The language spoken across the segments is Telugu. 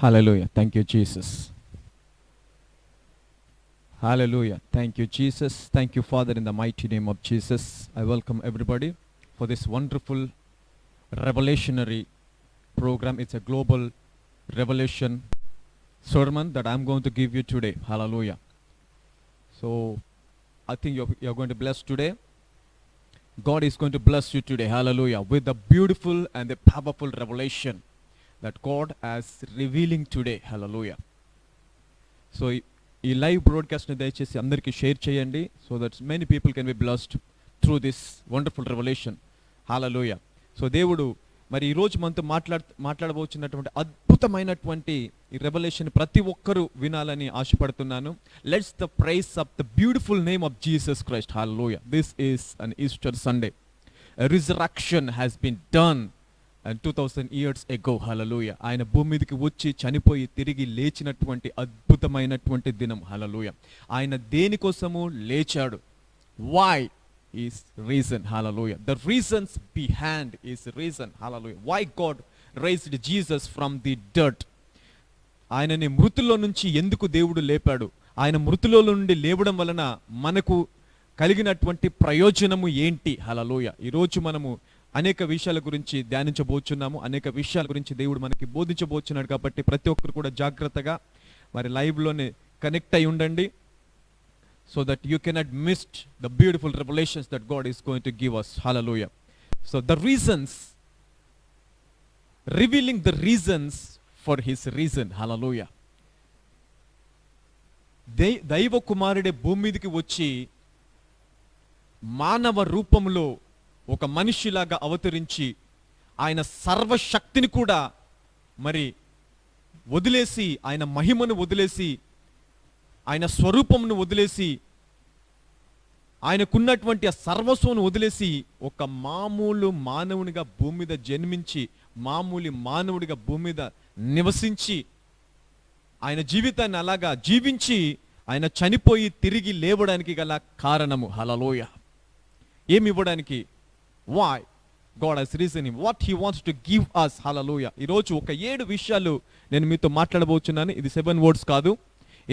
Hallelujah. Thank you, Jesus. Hallelujah. Thank you, Jesus. Thank you, Father, in the mighty name of Jesus. I welcome everybody for this wonderful revelationary program. It's a global revelation sermon that I'm going to give you today. Hallelujah. So, I think you're going to bless today. God is going to bless you today. Hallelujah. With the beautiful and the powerful revelation that God is revealing today. Hallelujah. So, ఈ లైవ్ బ్రాడ్కాస్ట్ని దయచేసి అందరికీ షేర్ చేయండి so that many people can be blessed through this wonderful revolution. Hallelujah. So దేవుడు మరి ఈరోజు మనతో మాట్లాడబోతున్నటువంటి అద్భుతమైనటువంటి ఈ రెవల్యూషన్ ప్రతి ఒక్కరూ వినాలని ఆశపడుతున్నాను. Let's the praise of the beautiful name of Jesus Christ. Hallelujah. This is an Easter Sunday. Resurrection has been done and 2000 years ago. Hallelujah. ఆయన భూమి మీదకి వచ్చి చనిపోయి తిరిగి లేచినటువంటి అద్భుతమైనటువంటి దినం. హల్లెలూయా. ఆయన దేనికోసము లేచాడు? Why is reason? Hallelujah. The reasons behind is reason. Hallelujah. Why God raised Jesus from the dirt? ఆయనని మృతుల్లో నుంచి ఎందుకు దేవుడు లేపాడు? ఆయన మృతుల్లో నుండి లేవడం వలన మనకు కలిగినటువంటి ప్రయోజనము ఏంటి? హల్లెలూయా. ఈరోజు మనము అనేక విషయాల గురించి ధ్యానించబోచున్నాము. అనేక విషయాల గురించి దేవుడు మనకి బోధించబోచున్నాడు. కాబట్టి ప్రతి ఒక్కరు కూడా జాగ్రత్తగా మరి లైవ్లోనే కనెక్ట్ అయి ఉండండి so that you cannot miss the beautiful revolutions that God is going to give us. Hallelujah. So the reasons, revealing the reasons for his reason. Hallelujah. దైవ కుమారుడే భూమి మీదకి వచ్చి మానవ రూపంలో ఒక మనిషిలాగా అవతరించి ఆయన సర్వశక్తిని కూడా మరి వదిలేసి, ఆయన మహిమను వదిలేసి, ఆయన స్వరూపమును వదిలేసి, ఆయనకున్నటువంటి ఆ సర్వస్వను వదిలేసి ఒక మామూలు మానవునిగా భూమి మీద జన్మించి, మామూలు మానవుడిగా భూమి మీద నివసించి, ఆయన జీవితాన్ని అలాగా జీవించి ఆయన చనిపోయి తిరిగి లేవడానికి గల కారణము. హల్లెలూయా. ఏమి ఇవ్వడానికి? Why God has risen him, what he wants to give us. Hallelujah. ఈరోజు ఒక 7 విషయాలు నేను మీతో మాట్లాడబోచున్నాను. ఇది 7 words కాదు,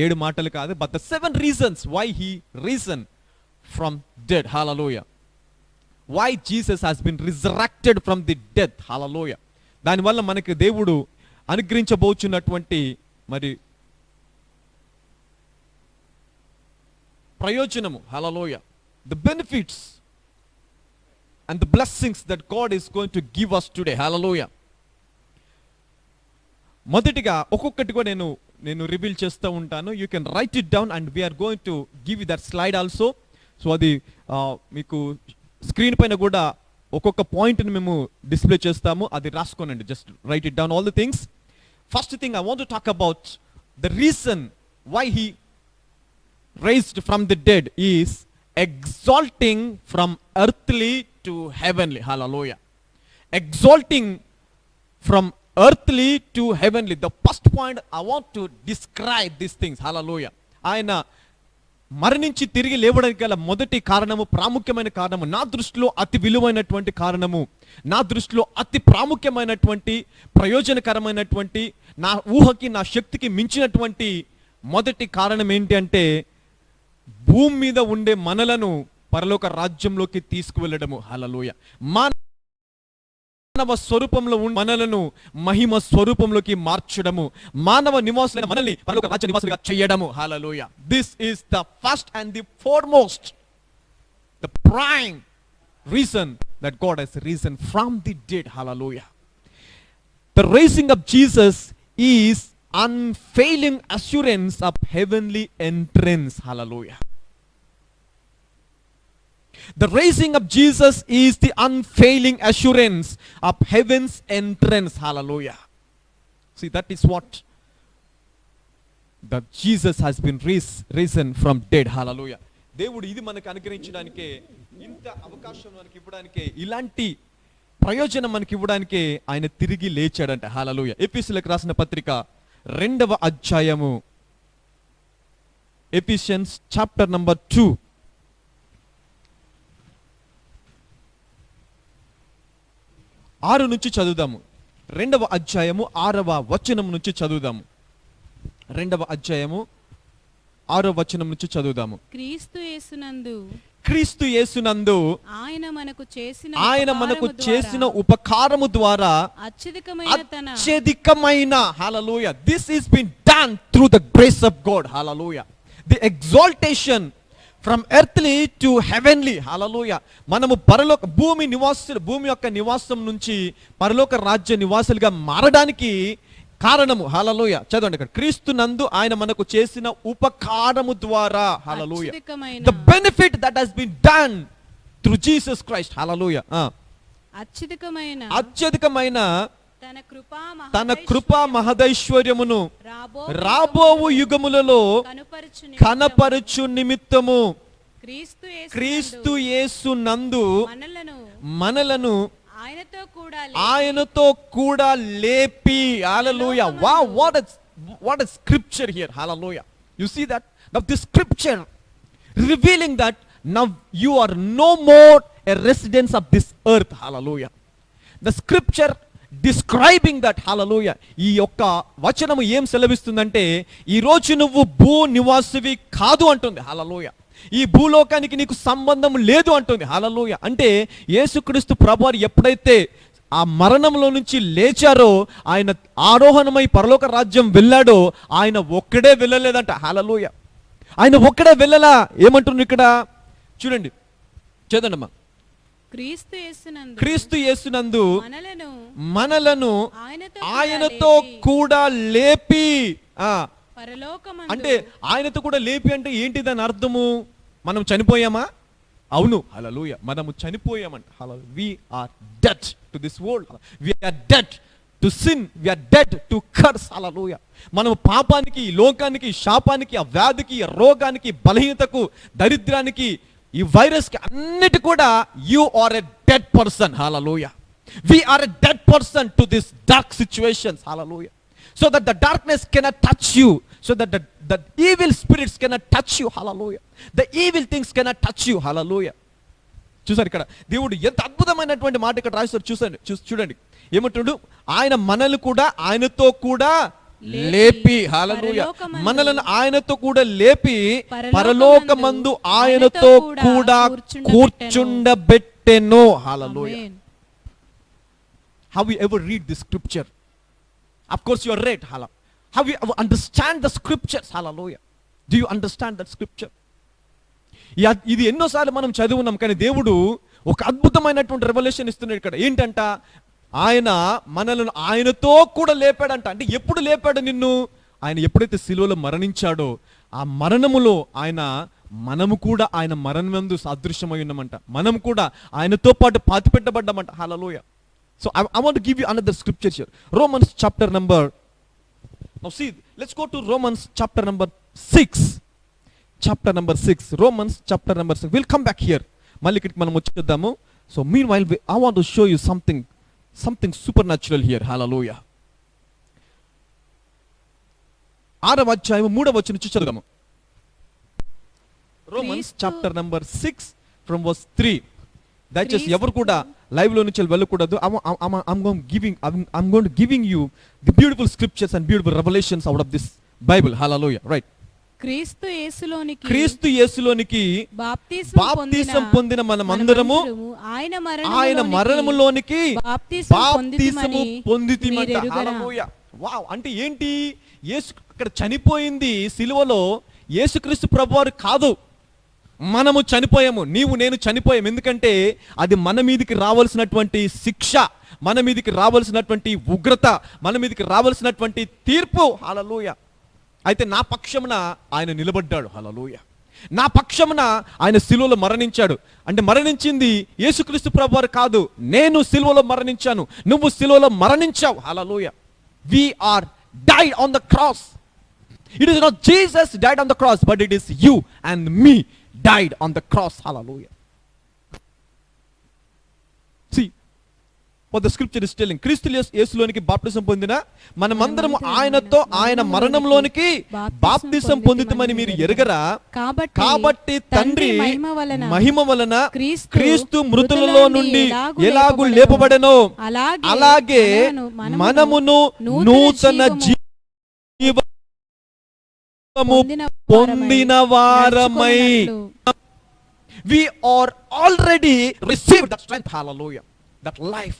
7 మాటలు కాదు, but the 7 reasons why he risen from dead. Hallelujah. Why Jesus has been resurrected from the death. Hallelujah. దానివల్ల మనకి దేవుడు అనుగ్రహించబోచున్నటువంటి మరి ప్రయోజనము. Hallelujah. The benefits and the blessings that God is going to give us today. Hallelujah. మొదటిగా ఒక్కొక్కటి కూడా నేను రివీల్ చేస్తూ ఉంటాను. You can write it down and we're going to give that slide also. So అది మీకు స్క్రీన్ పైన కూడా ఒక్కొక్క పాయింట్ని మేము డిస్ప్లే చేస్తాము. అది రాసుకోనండి. Just write it down all the things. First thing I want to talk about the reason why he raised from the dead is exalting from earthly to heavenly. Hallelujah. Exalting from earthly to heavenly. The first point I want to describe these things. Hallelujah. ఆయన మరణించి తిరిగి లేవడానికి గల మొదటి కారణము, ప్రాముఖ్యమైన కారణము, నా దృష్టిలో అతి విలువైనటువంటి కారణము, నా దృష్టిలో అతి ప్రాముఖ్యమైనటువంటి ప్రయోజనకరమైనటువంటి, నా ఊహకి నా శక్తికి మించినటువంటి మొదటి కారణం ఏంటి అంటే భూమి మీద ఉండే మనలను పరలోక రాజ్యంలోకి తీసుకువెళ్ళడము. హల్లెలూయా. మానవ స్వరూపంలో మనలను మహిమ స్వరూపంలోకి మార్చడము, మానవ నివాసులైన మనల్ని పరలోక రాజ్య నివాసులుగా చేయడము. Hallelujah. This is the first and the foremost, the prime reason that God has reason from the dead. Hallelujah. The rising of Jesus is unfailing assurance of heavenly entrance. Hallelujah. The raising of Jesus is the unfailing assurance of heaven's entrance. Hallelujah. See, that is what that Jesus has been risen from dead. Hallelujah. దేవుడు ఇది మనకు అనుగ్రహించడానికే, ఇంత అవకాశం మనకి ఇవ్వడానికే, ఇలాంటి ప్రయోజనం మనకి ఇవ్వడానికే ఆయన తిరిగి లేచాడంట. హల్లెలూయా. ఎఫెసీయులకు రాసిన పత్రిక 2వ అధ్యాయము, ఎఫిషియన్స్ చాప్టర్ నంబర్ 2 6 నుంచి చదువుదాము. రెండవ అధ్యాయము 6వ వచనం నుంచి చదువుదాము. రెండవ అధ్యాయము 6వ వచనం నుంచి చదువుదాము. క్రీస్తు యేసునందు ఆయన మనకు చేసిన ఉపకారము ద్వారా అత్యధికమైన hallelujah, this is been done through the grace of God. Hallelujah, the exaltation from earthly to heavenly. Hallelujah, మనము పరలోక భూమి యొక్క నివాసం నుంచి పరలోక రాజ్య నివాసులుగా మారడానికి కారణము. హల్లెలూయా, చదవండి ఇక్కడ. క్రీస్తు నందు ఆయన మనకు చేసిన ఉపకారము ద్వారా. Hallelujah, the benefit that has been done through Jesus Christ. Hallelujah, అత్యధికమైన తన కృపా మహదైశ్వర్యమును రాబోవు యుగములలో కనపరచు నిమిత్తము క్రీస్తు యేసు నందు మనలను ఆయనతో కూడా లేపి. హల్లెలూయా, wow, what a scripture here. Hallelujah, you see that now this scripture revealing that now you are no more a resident of this earth. Hallelujah, the scripture describing that. Hallelujah, ఈ యొక్క వచనము ఏం సెలవిస్తుందంటే ఈ రోజు నువ్వు భూ నివాసివి కాదు అంటుంది. హల్లెలూయా, ఈ భూలోకానికి నీకు సంబంధం లేదు అంటుంది. హల్లెలూయా, అంటే యేసుక్రీస్తు ప్రభువారు ఎప్పుడైతే ఆ మరణంలో నుంచి లేచారో, ఆయన ఆరోహణమై పరలోక రాజ్యం వెళ్ళాడో, ఆయన ఒక్కడే వెళ్ళలేదంట. హల్లెలూయా, ఆయన ఒక్కడే వెళ్ళలా. ఏమంటున్నారు ఇక్కడ చూడండి, చదవండమ్మా. క్రీస్తు యేసునందు మనలను ఆయనతో కూడా లేపి. అంటే ఆయనతో కూడా లేపి అంటే ఏంటి దాని అర్థము? మనం చనిపోయామా? అవును. హల్లెలూయా, మనము చనిపోయామంట. హల్లెలూయా, we are dead to this world, we are dead to sin, we are dead to curse. హల్లెలూయా, మనం పాపానికి, లోకానికి, శాపానికి, ఆ వ్యాధికి, ఆ రోగానికి, బలహీనతకు, దరిద్రానికి, ఈ వైరస్ కి అన్నిటి కూడా you are a dead person. Hallelujah, we are a dead person to this dark situations. Hallelujah, so that the darkness cannot touch you, so that the evil spirits cannot touch you. Hallelujah, the evil things cannot touch you. Hallelujah, చూసారు ఇక్కడ దేవుడు ఎంత అద్భుతమైనటువంటి మాట ఇక్కడ రాశారు. చూడండి ఏమంటున్నాడు, ఆయన మనల్ని కూడా ఆయనతో కూడా లేపి. హల్లెలూయా, మనలను ఆయనతో కూడా లేపి పరలోకమందు ఆయనతో కూడా కూర్చుండబెట్టెను. హల్లెలూయా, how you ever read this scripture? Of course you are right. Hallelujah, how you understand the scriptures? Hallelujah, do you understand that scripture? ఇది ఎన్నోసార్లు మనం చదువున్నాం, కానీ దేవుడు ఒక అద్భుతమైనటువంటి రెవల్యూషన్ ఇస్తున్నాడు ఇక్కడ. ఏంటంట, ఆయన మనలను ఆయనతో కూడా లేపాడంట. అంటే ఎప్పుడు లేపాడు నిన్ను? ఆయన ఎప్పుడైతే సిలువలో మరణించాడో ఆ మరణములో మనము కూడా ఆయన మరణమందు సాదృశ్యమై ఉన్నామంట. మనం కూడా ఆయనతో పాటు పాతిపెట్టబడ్డామంట. హల్లెలూయా. So I want to give you another scripture here. Romans chapter number, now see, let's go to Romans chapter number 6. Chapter number 6. Romans chapter number 6. We'll come back here. మళ్ళీ ఇక్కడికి మనం వచ్చేద్దాము. So meanwhile I want to show you something supernatural here. Hallelujah. 6వ అధ్యాయం 3వ వచనం నుంచి చదువుదాము. Romans chapter number 6 from verse 3. దయచేసి ఎవరు కూడా లైవ్ లో నుంచి వెళ్ళకూడదు. I'm going to giving you the beautiful scriptures and beautiful revelations out of this Bible. Hallelujah, right? క్రీస్తు యేసులోనికి బాప్తిసం పొందిన మనమందరము ఆయన మరణములోనికి బాప్తిసము పొందితిమంట. హల్లెలూయా, వావ్. అంటే ఏంటి? యేసు అక్కడ చనిపోయింది సిలువలో యేసుక్రీస్తు ప్రభువారు కాదు, మనము చనిపోయాము. నీవు నేను చనిపోయాము. ఎందుకంటే అది మన మీదకి రావాల్సినటువంటి శిక్ష, మన మీదకి రావాల్సినటువంటి ఉగ్రత, మన మీదకి రావాల్సినటువంటి తీర్పు. హల్లెలూయా. అయితే నా పక్షమున ఆయన నిలబడ్డాడు. హల్లెలూయా, నా పక్షమున ఆయన సిలువలో మరణించాడు. అంటే మరణించింది యేసుక్రీస్తు ప్రభువారు కాదు, నేను సిలువలో మరణించాను, నువ్వు సిలువలో మరణించావు. హల్లెలూయా, we are died on the cross. It is not Jesus died on the cross, but it is you and me died on the cross. Hallelujah. See, what the scripture is telling. క్రీస్తు యేసులోనికి బాప్తిసం పొందిన మనమందరం ఆయనతో ఆయన మరణంలోనికి బాప్తిసం పొందుతామని మీరు ఎరగరా? కాబట్టి తండ్రి మహిమ వలన క్రీస్తు మృతులలో నుండి ఎలాగూ లేపబడెనో అలాగే మనమును నూతన జీవము పొందిన వారమై. We are already received that strength, hallelujah, that life,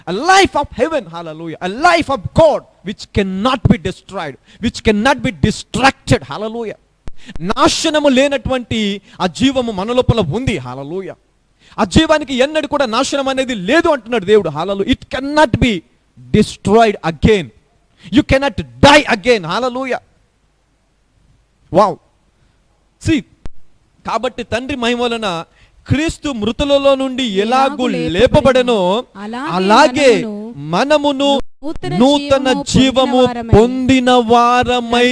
a life of heaven, hallelujah, a life of God which cannot be destroyed, which cannot be distracted, hallelujah. నాశనము లేనటువంటి ఆ జీవము మన లోపల ఉంది, హల్లెలూయా. ఆ జీవానికి ఎన్నడూ కూడా నాశనం అనేది లేదు అంటున్నాడు దేవుడు, hallelujah. It cannot be destroyed again, you cannot die again, hallelujah. Wow. See, కాబట్టి తండ్రి మహిమ వలన క్రీస్తు మృతులలో నుండి ఎలాగూ లేపబడెనో అలాగే మనమును నూతన జీవము పొందిన వారమై.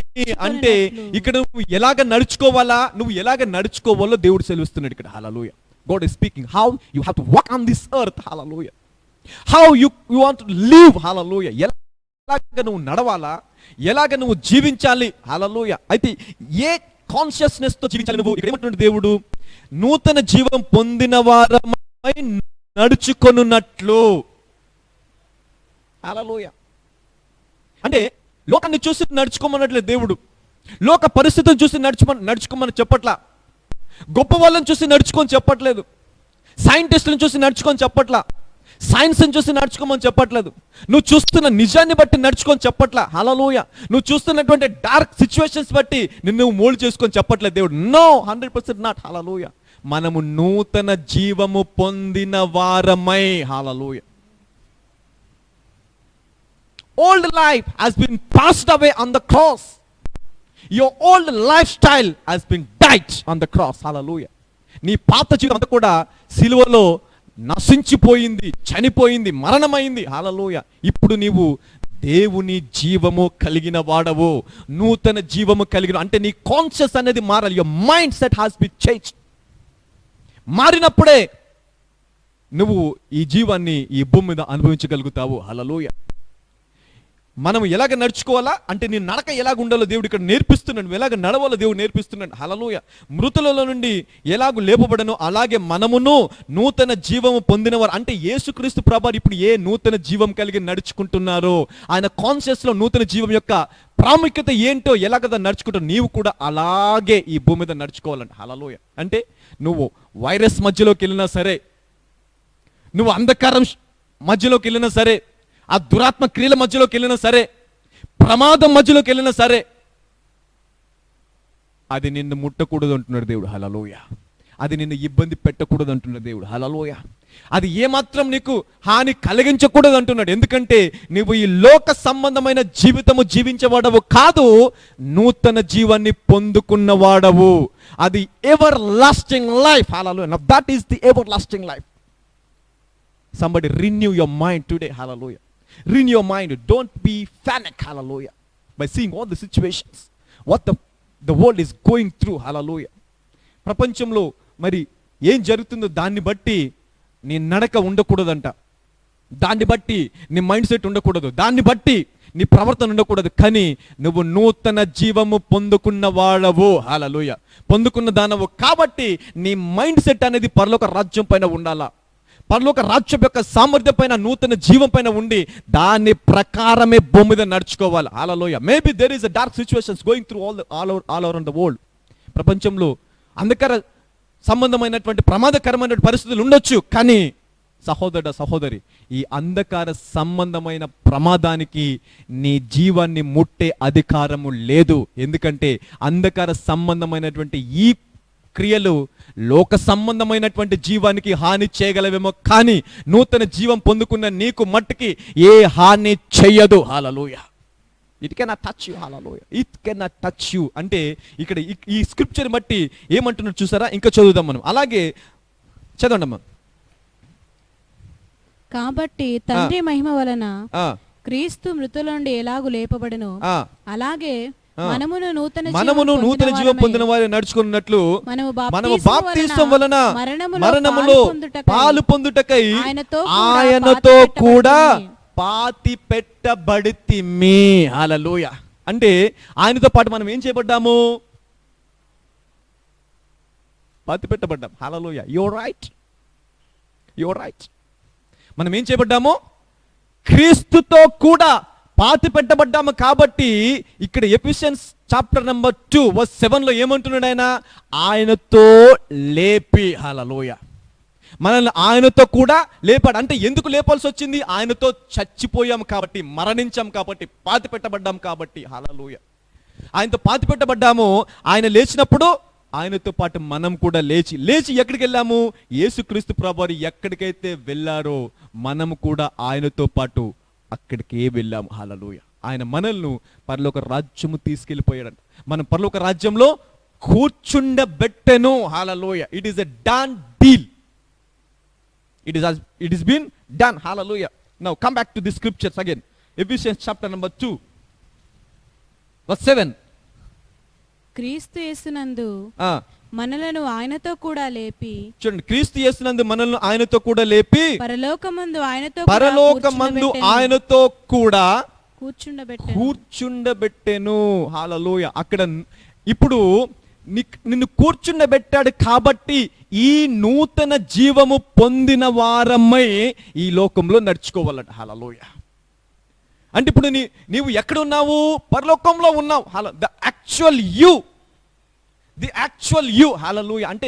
అంటే ఇక్కడ నువ్వు ఎలాగ నడుచుకోవాలా, నువ్వు ఎలాగ నడుచుకోవాలో దేవుడు సెలవిస్తున్నాడు ఇక్కడ, హల్లెలూయా. God is speaking how you have to walk on this earth, hallelujah. How you want to live, hallelujah. ఎలాగ నువ్వు నడవాలా, ఎలాగ నువ్వు జీవించాలి, హల్లెలూయా. అయితే ఏ కాన్షియస్నెస్ తో జీవించాలి నువ్వు? ఇక్కడ ఏమంటున్నాడు దేవుడు? నూతన జీవం పొందిన వారమై నడుచుకొనున్నట్లు, హల్లెలూయా. అంటే లోకాన్ని చూసి నడుచుకోమన్నట్లేదు దేవుడు, లోక పరిస్థితులను చూసి నడుచుకోమని చెప్పట్లా, గొప్ప వాళ్ళని చూసి నడుచుకొని చెప్పట్లేదు, సైంటిస్టులను చూసి నడుచుకొని చెప్పట్లా, సైన్స్ని చూసి నడుచుకోమని చెప్పట్లేదు, నువ్వు చూస్తున్న నిజాన్ని బట్టి నడుచుకొని చెప్పట్లా, హల్లెలూయా. నువ్వు చూస్తున్నటువంటి డార్క్ సిచ్యువేషన్స్ బట్టి నిన్ను మోల్డ్ చేసుకొని చెప్పట్లేదు దేవుడు. నో, 100% నాట్, హల్లెలూయా. మనము నూతన జీవము పొందిన వారమై, హల్లెలూయా. Old life has been passed away on the cross. Your old lifestyle has been died on the cross, hallelujah. నీ పాత జీవితం అంతా కూడా సిలువలో నశించిపోయింది, చనిపోయింది, మరణమైంది, హల్లెలూయా. ఇప్పుడు నీవు దేవుని జీవము కలిగిన వాడవు, నూతన జీవము కలిగిన, అంటే నీ కాన్షియస్ అనేది మారాలి. Your mind set has been changed. మారినప్పుడే నువ్వు ఈ జీవాన్ని ఈ భూమి మీద అనుభవించగలుగుతావు, హల్లెలూయా. మనం ఎలాగ నడుచుకోవాలా అంటే నీ నడక ఎలాగ ఉండాలో దేవుడు ఇక్కడ నేర్పిస్తున్నాడు, ఎలాగ నడవాలో దేవుడు నేర్పిస్తున్నాడు, హల్లెలూయా. మృతులలో నుండి ఎలాగూ లేపబడనో అలాగే మనమును నూతన జీవము పొందినవారు. అంటే యేసుక్రీస్తు ప్రభువు ఇప్పుడు ఏ నూతన జీవం కలిగి నడుచుకుంటున్నారో, ఆయన కాన్షియస్ లో నూతన జీవం యొక్క ప్రాముఖ్యత ఏంటో ఎలాగదా నడుచుకుంటావు, నీవు కూడా అలాగే ఈ భూమి మీద నడుచుకోవాలంట, హల్లెలూయా. అంటే నువ్వు వైరస్ మధ్యలోకి వెళ్ళినా సరే, నువ్వు అంధకారం మధ్యలోకి వెళ్ళినా సరే, ఆ దురాత్మ క్రియల మధ్యలోకి వెళ్ళినా సరే, ప్రమాదం మధ్యలోకి వెళ్ళినా సరే, అది నిన్ను ముట్టకూడదు అంటున్నాడు దేవుడు, హల్లెలూయా. అది నిన్ను ఇబ్బంది పెట్టకూడదు అంటున్నాడు దేవుడు, హల్లెలూయా. అది ఏమాత్రం నీకు హాని కలిగించకూడదు అంటున్నాడు. ఎందుకంటే నువ్వు ఈ లోక సంబంధమైన జీవితము జీవించేవాడవు కాదు, నూతన జీవాన్ని పొందుకున్నవాడవు. అది ever lasting life, hallelujah. Now that is the everlasting life. Somebody renew your mind today, hallelujah. Renew your mind. Don't be panic, hallelujah, by seeing all the situations, what the world is going through, hallelujah. ప్రపంచంలో మరి ఏం జరుగుతుందో దాన్ని బట్టి నీ నడక ఉండకూడదంట, దాన్ని బట్టి నీ మైండ్ సెట్ ఉండకూడదు, దాన్ని బట్టి నీ ప్రవర్తన ఉండకూడదు. కానీ నువ్వు నూతన జీవము పొందుకున్న వాడవు, హల్లెలూయా. పొందుకున్న దానవు కాబట్టి నీ మైండ్ సెట్ అనేది పరలోక రాజ్యం పైన ఉండాలా, పరలోక రాజ్యం యొక్క సామర్థ్యం పైన, నూతన జీవం పైన ఉండి దాని ప్రకారమే భూమి మీద నడుచుకోవాలి, hallelujah. Maybe there is a dark situations going through all over the world. ప్రపంచంలో అంధకార సంబంధమైనటువంటి ప్రమాదకరమైన పరిస్థితులు ఉండొచ్చు. కానీ సహోదరుడు సహోదరి, ఈ అంధకార సంబంధమైన ప్రమాదానికి నీ జీవాన్ని ముట్టే అధికారము లేదు. ఎందుకంటే అంధకార సంబంధమైనటువంటి ఈ క్రియలు లోక సంబంధమైనటువంటి జీవానికి హాని చేయగలవేమో, కానీ నూతన జీవం పొందుకున్న నీకు మట్టుకి ఏ హాని చెయ్యదు, hallelujah. It cannot touch you, hallelujah. It cannot touch you అంటే ఇక్కడ ఈ స్క్రిప్చర్ బట్టి ఏమంటున్నారు చూసారా? ఇంకా చదువుదాం మనం, అలాగే చదవండి అమ్మా. కాబట్టి తండ్రి మహిమ వలన క్రీస్తు మృతుల నుండి ఎలాగు లేపబడెనో అలాగే మనమును నూతన జీవం పొందిన వారు నడుచుకున్నట్లు మనము బాప్తిస్మం వలన మరణములో పాలు పొందుటకై ఆయనతో కూడా పాతి పెట్టబడితిమి. హల్లెలూయా. అంటే ఆయనతో పాటు మనం ఏం చేయబడ్డాము? పాతి పెట్టబడ్డాం. హల్లెలూయా. Your right. మనం ఏం చేయబడ్డాము? క్రీస్తుతో కూడా పాతి పెట్టబడ్డాము. కాబట్టి ఇక్కడ ఎఫెసియన్స్ చాప్టర్ నెంబర్ 2:7 ఏమంటున్నాడు ఆయన? ఆయనతో లేపి. హల్లెలూయా. మనల్ని ఆయనతో కూడా లేపాడు. అంటే ఎందుకు లేపాల్సి వచ్చింది? ఆయనతో చచ్చిపోయాం కాబట్టి, మరణించాం కాబట్టి, పాతి పెట్టబడ్డాం కాబట్టి. హల్లెలూయా. ఆయనతో పాతి పెట్టబడ్డాము. ఆయన లేచినప్పుడు ఆయనతో పాటు మనం కూడా లేచి ఎక్కడికి వెళ్ళాము? యేసుక్రీస్తు ప్రభువారు ఎక్కడికైతే వెళ్ళారో మనము కూడా ఆయనతో పాటు అక్కడికే వెళ్ళాము. హల్లెలూయా. ఆయన మనల్ని పరలోక రాజ్యము తీసుకెళ్ళిపోయాడంట. మనం పరలోక రాజ్యంలో కూర్చుండబెట్టెను. Hallelujah. It is a done deal. It is been done. Hallelujah. Now come back to the scriptures again. Ephesians chapter number 2:7. క్రీస్తు యేసునందు మనలను ఆయనతో కూడా లేపి. చూడండి, క్రీస్తు యేసునందు మనల్ని ఆయనతో కూడా లేపి పరలోకమందు ఆయనతో కూడా కూర్చుండబెట్టెను. హల్లెలూయా. అక్కడ ఇప్పుడు నిన్ను కూర్చుండబెట్టాడు కాబట్టి ఈ నూతన జీవము పొందిన వారమై ఈ లోకంలో నడుచుకోవాలట. హల్లెలూయా. అంటే ఇప్పుడు నీవు ఎక్కడ ఉన్నావు? పరలోకంలో ఉన్నావు. The actual you. హల్లెలూయా. అంటే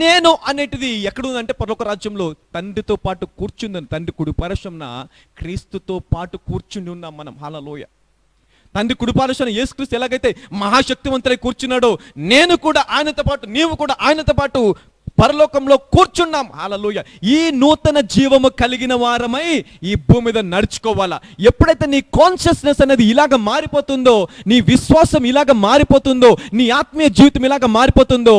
నేను అనేటిది ఎక్కడ ఉందంటే పరలోక రాజ్యంలో తండ్రితో పాటు కూర్చుందని. తండ్రి కుడి పార్శ్వమున క్రీస్తుతో పాటు కూర్చుని ఉన్నాం మనం. హల్లెలూయా. తండ్రి కుడి పార్శ్వమున యేసుక్రీస్తు ఎలాగైతే మహాశక్తివంతుడై కూర్చున్నాడో నేను కూడా ఆయనతో పాటు, నీవు కూడా ఆయనతో పాటు పరలోకంలో కూర్చున్నాం. హల్లెలూయా. ఈ నూతన జీవము కలిగిన వారమై ఈ భూమి మీద నడుచుకోవాలా. ఎప్పుడైతే నీ కాన్షియస్నెస్ అనేది ఇలాగ మారిపోతుందో, నీ విశ్వాసం ఇలాగ మారిపోతుందో, నీ ఆత్మీయ జీవితం ఇలాగ మారిపోతుందో,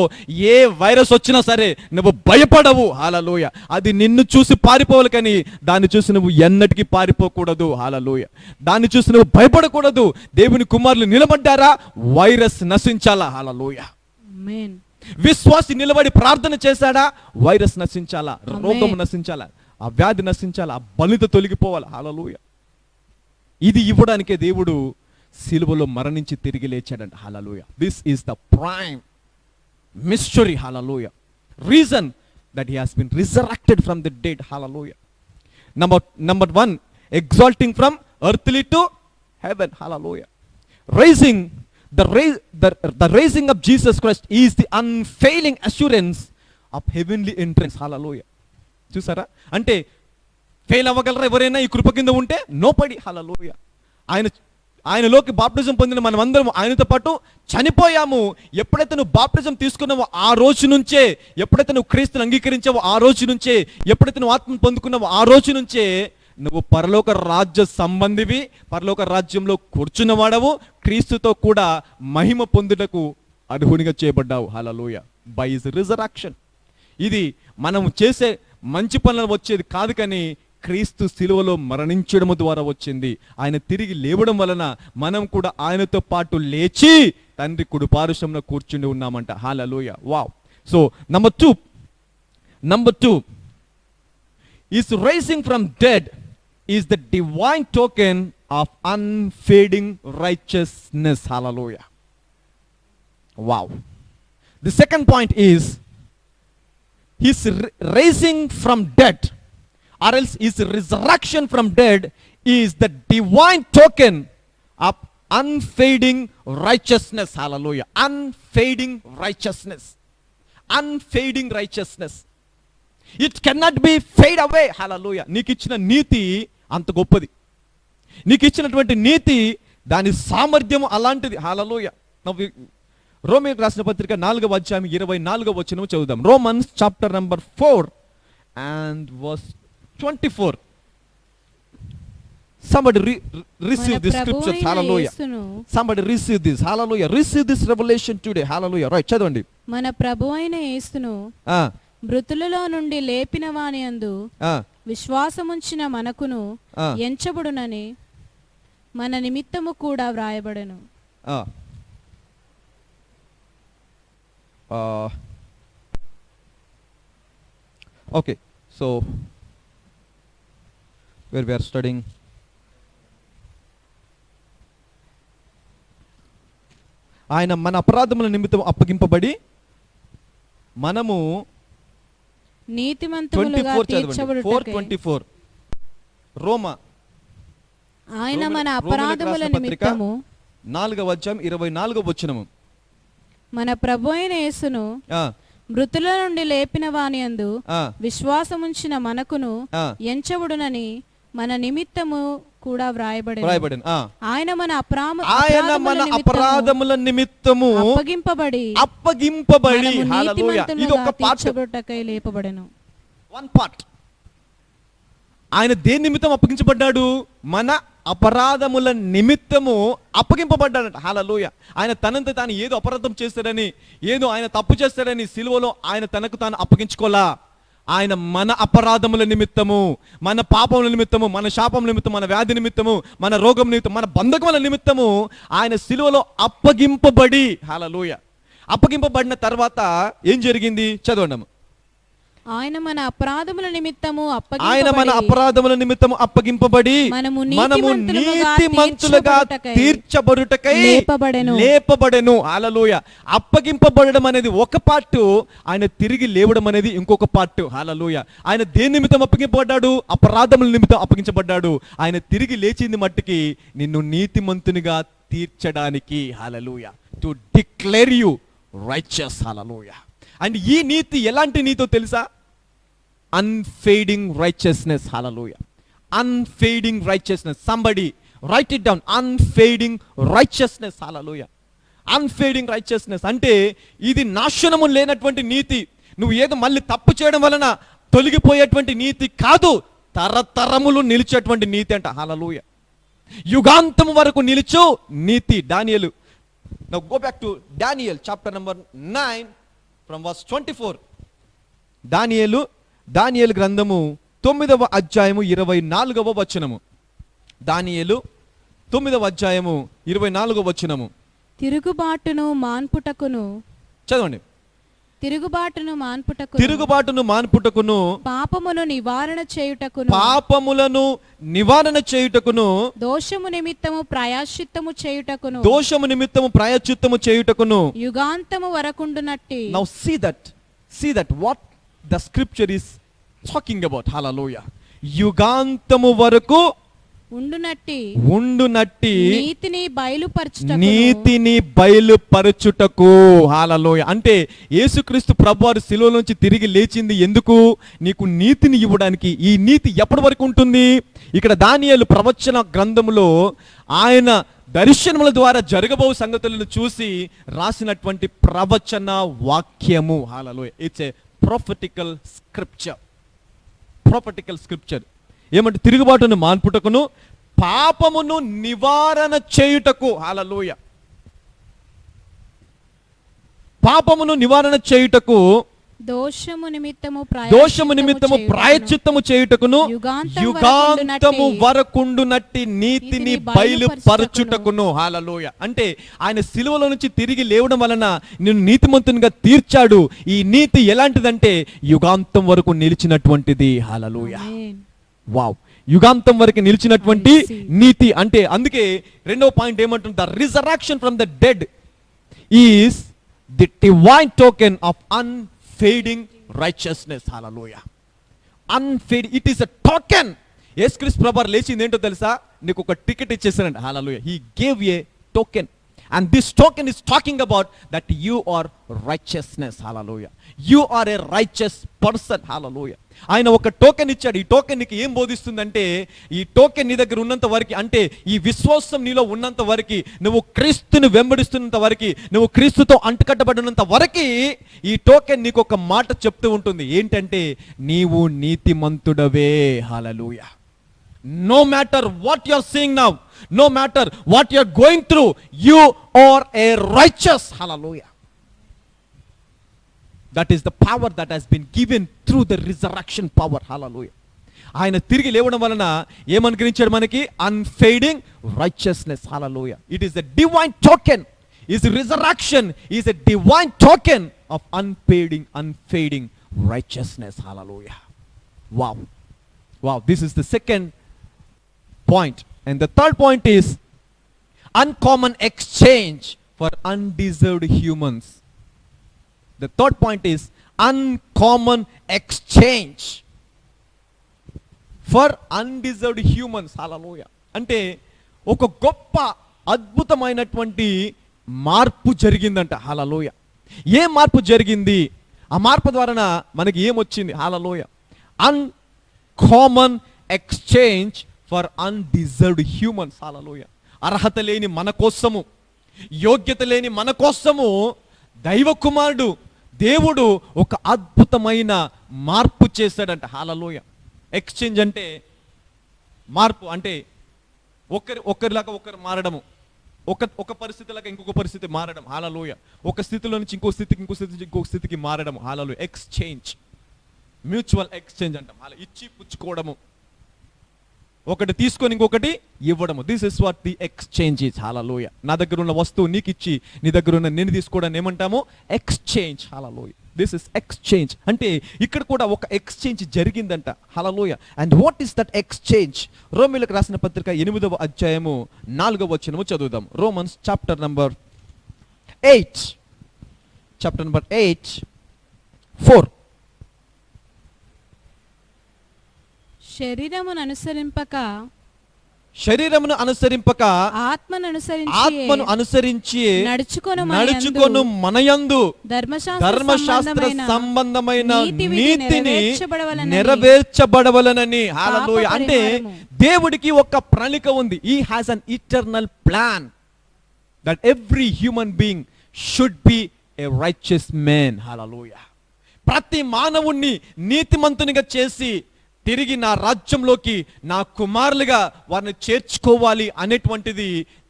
ఏ వైరస్ వచ్చినా సరే నువ్వు భయపడవు. హల్లెలూయా. అది నిన్ను చూసి పారిపోవాలి, కానీ దాన్ని చూసి నువ్వు ఎన్నటికీ పారిపోకూడదు. హల్లెలూయా. దాన్ని చూసి నువ్వు భయపడకూడదు. దేవుని కుమారులు నిలబడ్డారా, వైరస్ నశించాలా. హల్లెలూయా. ఆమేన్. విశ్వాసి నిలబడి ప్రార్థన చేశాడా, వైరస్ నశించాలా, రోగం నశించాలా, ఆ వ్యాధి నశించాలా, ఆ బలిత తొలగిపోవాలి. హల్లెలూయా. ఇది ఇవ్వడానికే దేవుడు సిలువలో మరణించి తిరిగి లేచాడంట. Hallelujah. This is the prime mystery. Hallelujah. Reason that he has been resurrected from the dead. Hallelujah. Number 1, exalting from earthly to heaven. Hallelujah. The raising of Jesus Christ is the unfailing assurance of heavenly entrance. Hallelujah. చూసారా? అంటే ఫెయిల్ అవ్వగలరా ఎవరైనా ఈ కృప కింద ఉంటే? నోబడీ. హల్లెలూయా. ఆయనలోకి బాప్టిజం పొందిన మనం అందరం ఆయనతో పాటు చనిపోయాము. ఎప్పుడైతే నువ్వు బాప్టిజం తీసుకున్నావో ఆ రోజు నుంచే, ఎప్పుడైతే నువ్వు క్రీస్తుని అంగీకరించావో ఆ రోజు నుంచే, ఎప్పుడైతే నువ్వు ఆత్మను పొందుకున్నావో ఆ రోజు నుంచే నువ్వు పరలోక రాజ్య సంబంధివి, పరలోక రాజ్యంలో కూర్చున్నవాడవు, క్రీస్తుతో కూడా మహిమ పొందుటకు అర్హునిగా చేయబడ్డావు. హల్లెలూయా. By his resurrection. ఇది మనం చేసే మంచి పనులు వచ్చేది కాదు, కానీ క్రీస్తు సిలువలో మరణించడం ద్వారా వచ్చింది. ఆయన తిరిగి లేవడం వలన మనం కూడా ఆయనతో పాటు లేచి తండ్రి కుడి పార్శ్వమున కూర్చుని ఉన్నామంట. Hallelujah. Wow. So number 2 is rising from dead is the divine token of unfading righteousness. Hallelujah. Wow. The second point is his raising from dead, or else his resurrection from dead is the divine token of unfading righteousness. Hallelujah. Unfading righteousness. Unfading righteousness. It cannot be fade away. Hallelujah. నీకు ఇచ్చిన నీతి అంత గొప్పది. నీకు ఇచ్చినటువంటి నీతి దాని సామర్థ్యం అలాంటిది. హల్లెలూయా. రోమీయులకు రాసిన పత్రిక 4వ అధ్యాయం 24వ వచనం చదువుదాం. Romans chapter number 4 and verse 24. Somebody receive this scripture. Hallelujah. Somebody receive this. Hallelujah. Receive this revelation today. Hallelujah. Right, చదవండి. మన ప్రభువైన యేసును మృతులలో నుండి లేపిన వాని యందు విశ్వాసముంచిన మనకును ఎంచబడునని మన నిమిత్తము కూడా వ్రాయబడెను. Okay, so where we are studying ఆయన మన అపరాధముల నిమిత్తం అప్పగింపబడి మనము నీతిమంతులుగా 4:24 రోమా ఆయన మన అపరాధముల నిమిత్తము 4:24 మన ప్రభువైన యేసును మృతుల నుండి లేపిన వానియందు విశ్వాసముంచిన మనకును ఎంచబడునని మన నిమిత్తము కూడా వ్రాయబడెను. ఆయన మన అపరాధముల నిమిత్తము అప్పగింపబడి హల్లెలూయా, ఇది ఒక పార్ట్, లేపబడెను. One part. ఆయన దేని నిమిత్తం అప్పగించబడ్డాడు? మన అపరాధముల నిమిత్తము అప్పగింపబడ్డాడట. హల్లెలూయా. ఆయన తనంత తాను ఏదో అపరాధం చేస్తాడని, ఏదో ఆయన తప్పు చేస్తాడని సిలువలో ఆయన తనకు తాను అప్పగించుకోలా. ఆయన మన అపరాధముల నిమిత్తము, మన పాపముల నిమిత్తము, మన శాపం నిమిత్తం, మన వ్యాధి నిమిత్తము, మన రోగం నిమిత్తం, మన బంధకముల నిమిత్తము ఆయన సిలువలో అప్పగింపబడి, హల్లెలూయా, అప్పగింపబడిన తర్వాత ఏం జరిగింది? చదవండి. ఆయన మన అపరాధముల నిమిత్తము అప్పగింపబడి మనము నీతిమంతులుగా తీర్చబడుటకై లేపబడెను. హల్లెలూయా. అప్పగింపబడడం అనేది ఒక పార్ట్, ఆయన తిరిగి లేవడం అనేది ఇంకొక పార్ట్. హల్లెలూయా. ఆయన దేని నిమిత్తం అప్పగింపబడ్డాడు? అపరాధముల నిమిత్తం అప్పగించబడ్డాడు. ఆయన తిరిగి లేచింది మట్టికి నిన్ను నీతిమంతునిగా తీర్చడానికి. Hallelujah. To declare you righteous. Hallelujah. And ఈ నీతి ఎలాంటి నీతో తెలుసా? Unfading righteousness. Hallelujah. Unfading righteousness. Somebody write it down. Unfading righteousness. Hallelujah. Unfading righteousness అంటే ఇది నాశనము లేనటువంటి నీతి. నువ్వు ఏదో మళ్ళీ తప్పు చేయడం వలన తొలగిపోయేటువంటి నీతి కాదు, తరతరములు నిలిచేటువంటి నీతి అంట. హల్లెలూయా. యుగాంతం వరకు నిలుచు నీతి. దానియేలు. Now go back to Daniel chapter number 9 from verse 24. దానియేలు గ్రంథము 9వ అధ్యాయము 24వ వచనము. దానియేలు 9వ అధ్యాయము 24వ వచనము. తిరుగుబాటును మాన్పుటకును. చదవండి. తిరుగుబాటును మాన్పుటకును పాపములను నివారణ చేయుటకును దోషము నిమిత్తము ప్రాయశ్చిత్తము చేయుటకును యుగాంతము వరకుండునట్టి. Now see that what the scripture is talking about. Hallelujah. యుగాంతము వరకు ఉండునట్టి నీతిని బయలుపరచుటకు. హల్లెలూయా. అంటే యేసుక్రీస్తు ప్రభువారు శిలువ నుంచి తిరిగి లేచింది ఎందుకు? నీకు నీతిని ఇవ్వడానికి. ఈ నీతి ఎప్పటి వరకు ఉంటుంది? ఇక్కడ దానియేలు ప్రవచన గ్రంథములో ఆయన దర్శనముల ద్వారా జరగబో సంగతులను చూసి రాసినటువంటి ప్రవచన వాక్యము. Hallelujah. It's a prophetical scripture. ఏమంటే తిరుగుబాటును మాన్పుటకును పాపమును నివారణ చేయుటకు. హల్లెలూయా. పాపమును నివారణ చేయుటకు, దోషము నిమిత్తము ప్రాయశ్చిత్తము చేయుటకును యుగాంతము వరకుండునట్టి నీతిని బయలుపరచుటకును. హల్లెలూయా. అంటే ఆయన సిలువలో నుంచి తిరిగి లేవడం వలన నిన్ను నీతిమంతునిగా తీర్చాడు. ఈ నీతి ఎలాంటిదంటే యుగాంతం వరకు నిలిచినటువంటిది. హల్లెలూయా. వావ్. యుగాంతం వరకు నిలిచినటువంటి నీతి. అంటే అందుకే రెండవ పాయింట్ ఏమంటుంది? The resurrection from the dead is the divine token of unfading righteousness. Hallelujah. Unfading, it is a token. యేసుక్రీస్తు ప్రభువారు లేచింది ఏంటో తెలుసా? నీకు ఒక టికెట్ ఇచ్చేసారండి. Hallelujah. He gave a token. And this token is talking about that you are righteousness. Hallelujah. You are a righteous person. Hallelujah. ఆయన ఒక టోకెన్ ఇచ్చాడు. ఈ టోకెన్ నీకు ఏం బోధిస్తుందంటే, ఈ టోకెన్ నీ దగ్గర ఉన్నంత వరకు, అంటే ఈ విశ్వాసం నీలో ఉన్నంత వరకు, నువ్వు క్రీస్తుని వెంబడిస్తున్నంత వరకు, నువ్వు క్రీస్తుతో అంటుకట్టబడినంత వరకు ఈ టోకెన్ నీకు ఒక మాట చెప్తూ ఉంటుంది. ఏంటంటే నీవు నీతిమంతుడవే. హల్లెలూయా. No matter what you are seeing now, no matter what you are going through, you are a righteous. Hallelujah. That is the power that has been given through the resurrection power. Hallelujah. ఆయన తిరిగి లేవడం వలన ఏమనుగ్రహించాడు మనకి? అన్ఫేడింగ్ righteousness. Hallelujah. It is a divine token. His resurrection is a divine token of unfading righteousness. Hallelujah. Wow, this is the second point. And the third point is uncommon exchange for undeserved humans. The third point is uncommon exchange for undeserved humans. Hallelujah. అంటే ఒక గొప్ప అద్భుతమైనటువంటి మార్పు జరిగిందంట. హల్లెలూయా. ఏ మార్పు జరిగింది? ఆ మార్పు ద్వారా మనకి ఏమొచ్చింది? Hallelujah. Uncommon exchange for undeserved humans. Hallelujah. అర్హత లేని మన కోసము, యోగ్యత లేని మన కోసము దైవ కుమారుడు దేవుడు ఒక అద్భుతమైన మార్పు చేశాడంట. హల్లెలూయా. ఎక్స్చేంజ్ అంటే మార్పు, అంటే ఒకరిలాగా ఒకరు మారడము, ఒక పరిస్థితిలాగా ఇంకొక పరిస్థితి మారడం. హల్లెలూయా. ఒక స్థితిలో నుంచి ఇంకో స్థితికి మారడం. హల్లెలూయా. ఎక్స్చేంజ్, మ్యూచువల్ ఎక్స్చేంజ్ అంటాం. అలా ఇచ్చి పుచ్చుకోవడము, ఒకటి తీసుకొని ఇంకొకటి ఇవ్వడము. This is what the exchange is. Hallelujah. నా దగ్గర ఉన్న వస్తువు నీకు ఇచ్చి నీ దగ్గర ఉన్న నేను తీసుకోవడాన్ని ఏమంటాము? Exchange. Hallelujah. This is exchange. అంటే ఇక్కడ కూడా ఒక ఎక్స్చేంజ్ జరిగిందంట. Hallelujah. And what is that exchange? రోమీయులకు రాసిన పత్రిక 8వ అధ్యాయము 4వ వచనము చదువుదాం. Romans chapter number 8 4. శరీరమును అనుసరింపక ఆత్మను అనుసరించి నడుచుకొను మనయందు ధర్మశాస్త్ర సంబంధమైన నీతిని నెరవేర్చబడవలనని. హల్లెలూయా. అంటే దేవుడికి ఒక ప్రణాళిక ఉంది. He has an eternal plan that every human being should be a righteous man. Hallelujah. ప్రతి మానవుణ్ణి నీతిమంతునిగా చేసి తిరిగి నా రాజ్యంలోకి నా కుమారులుగా వారిని చేర్చుకోవాలి అనేటువంటిది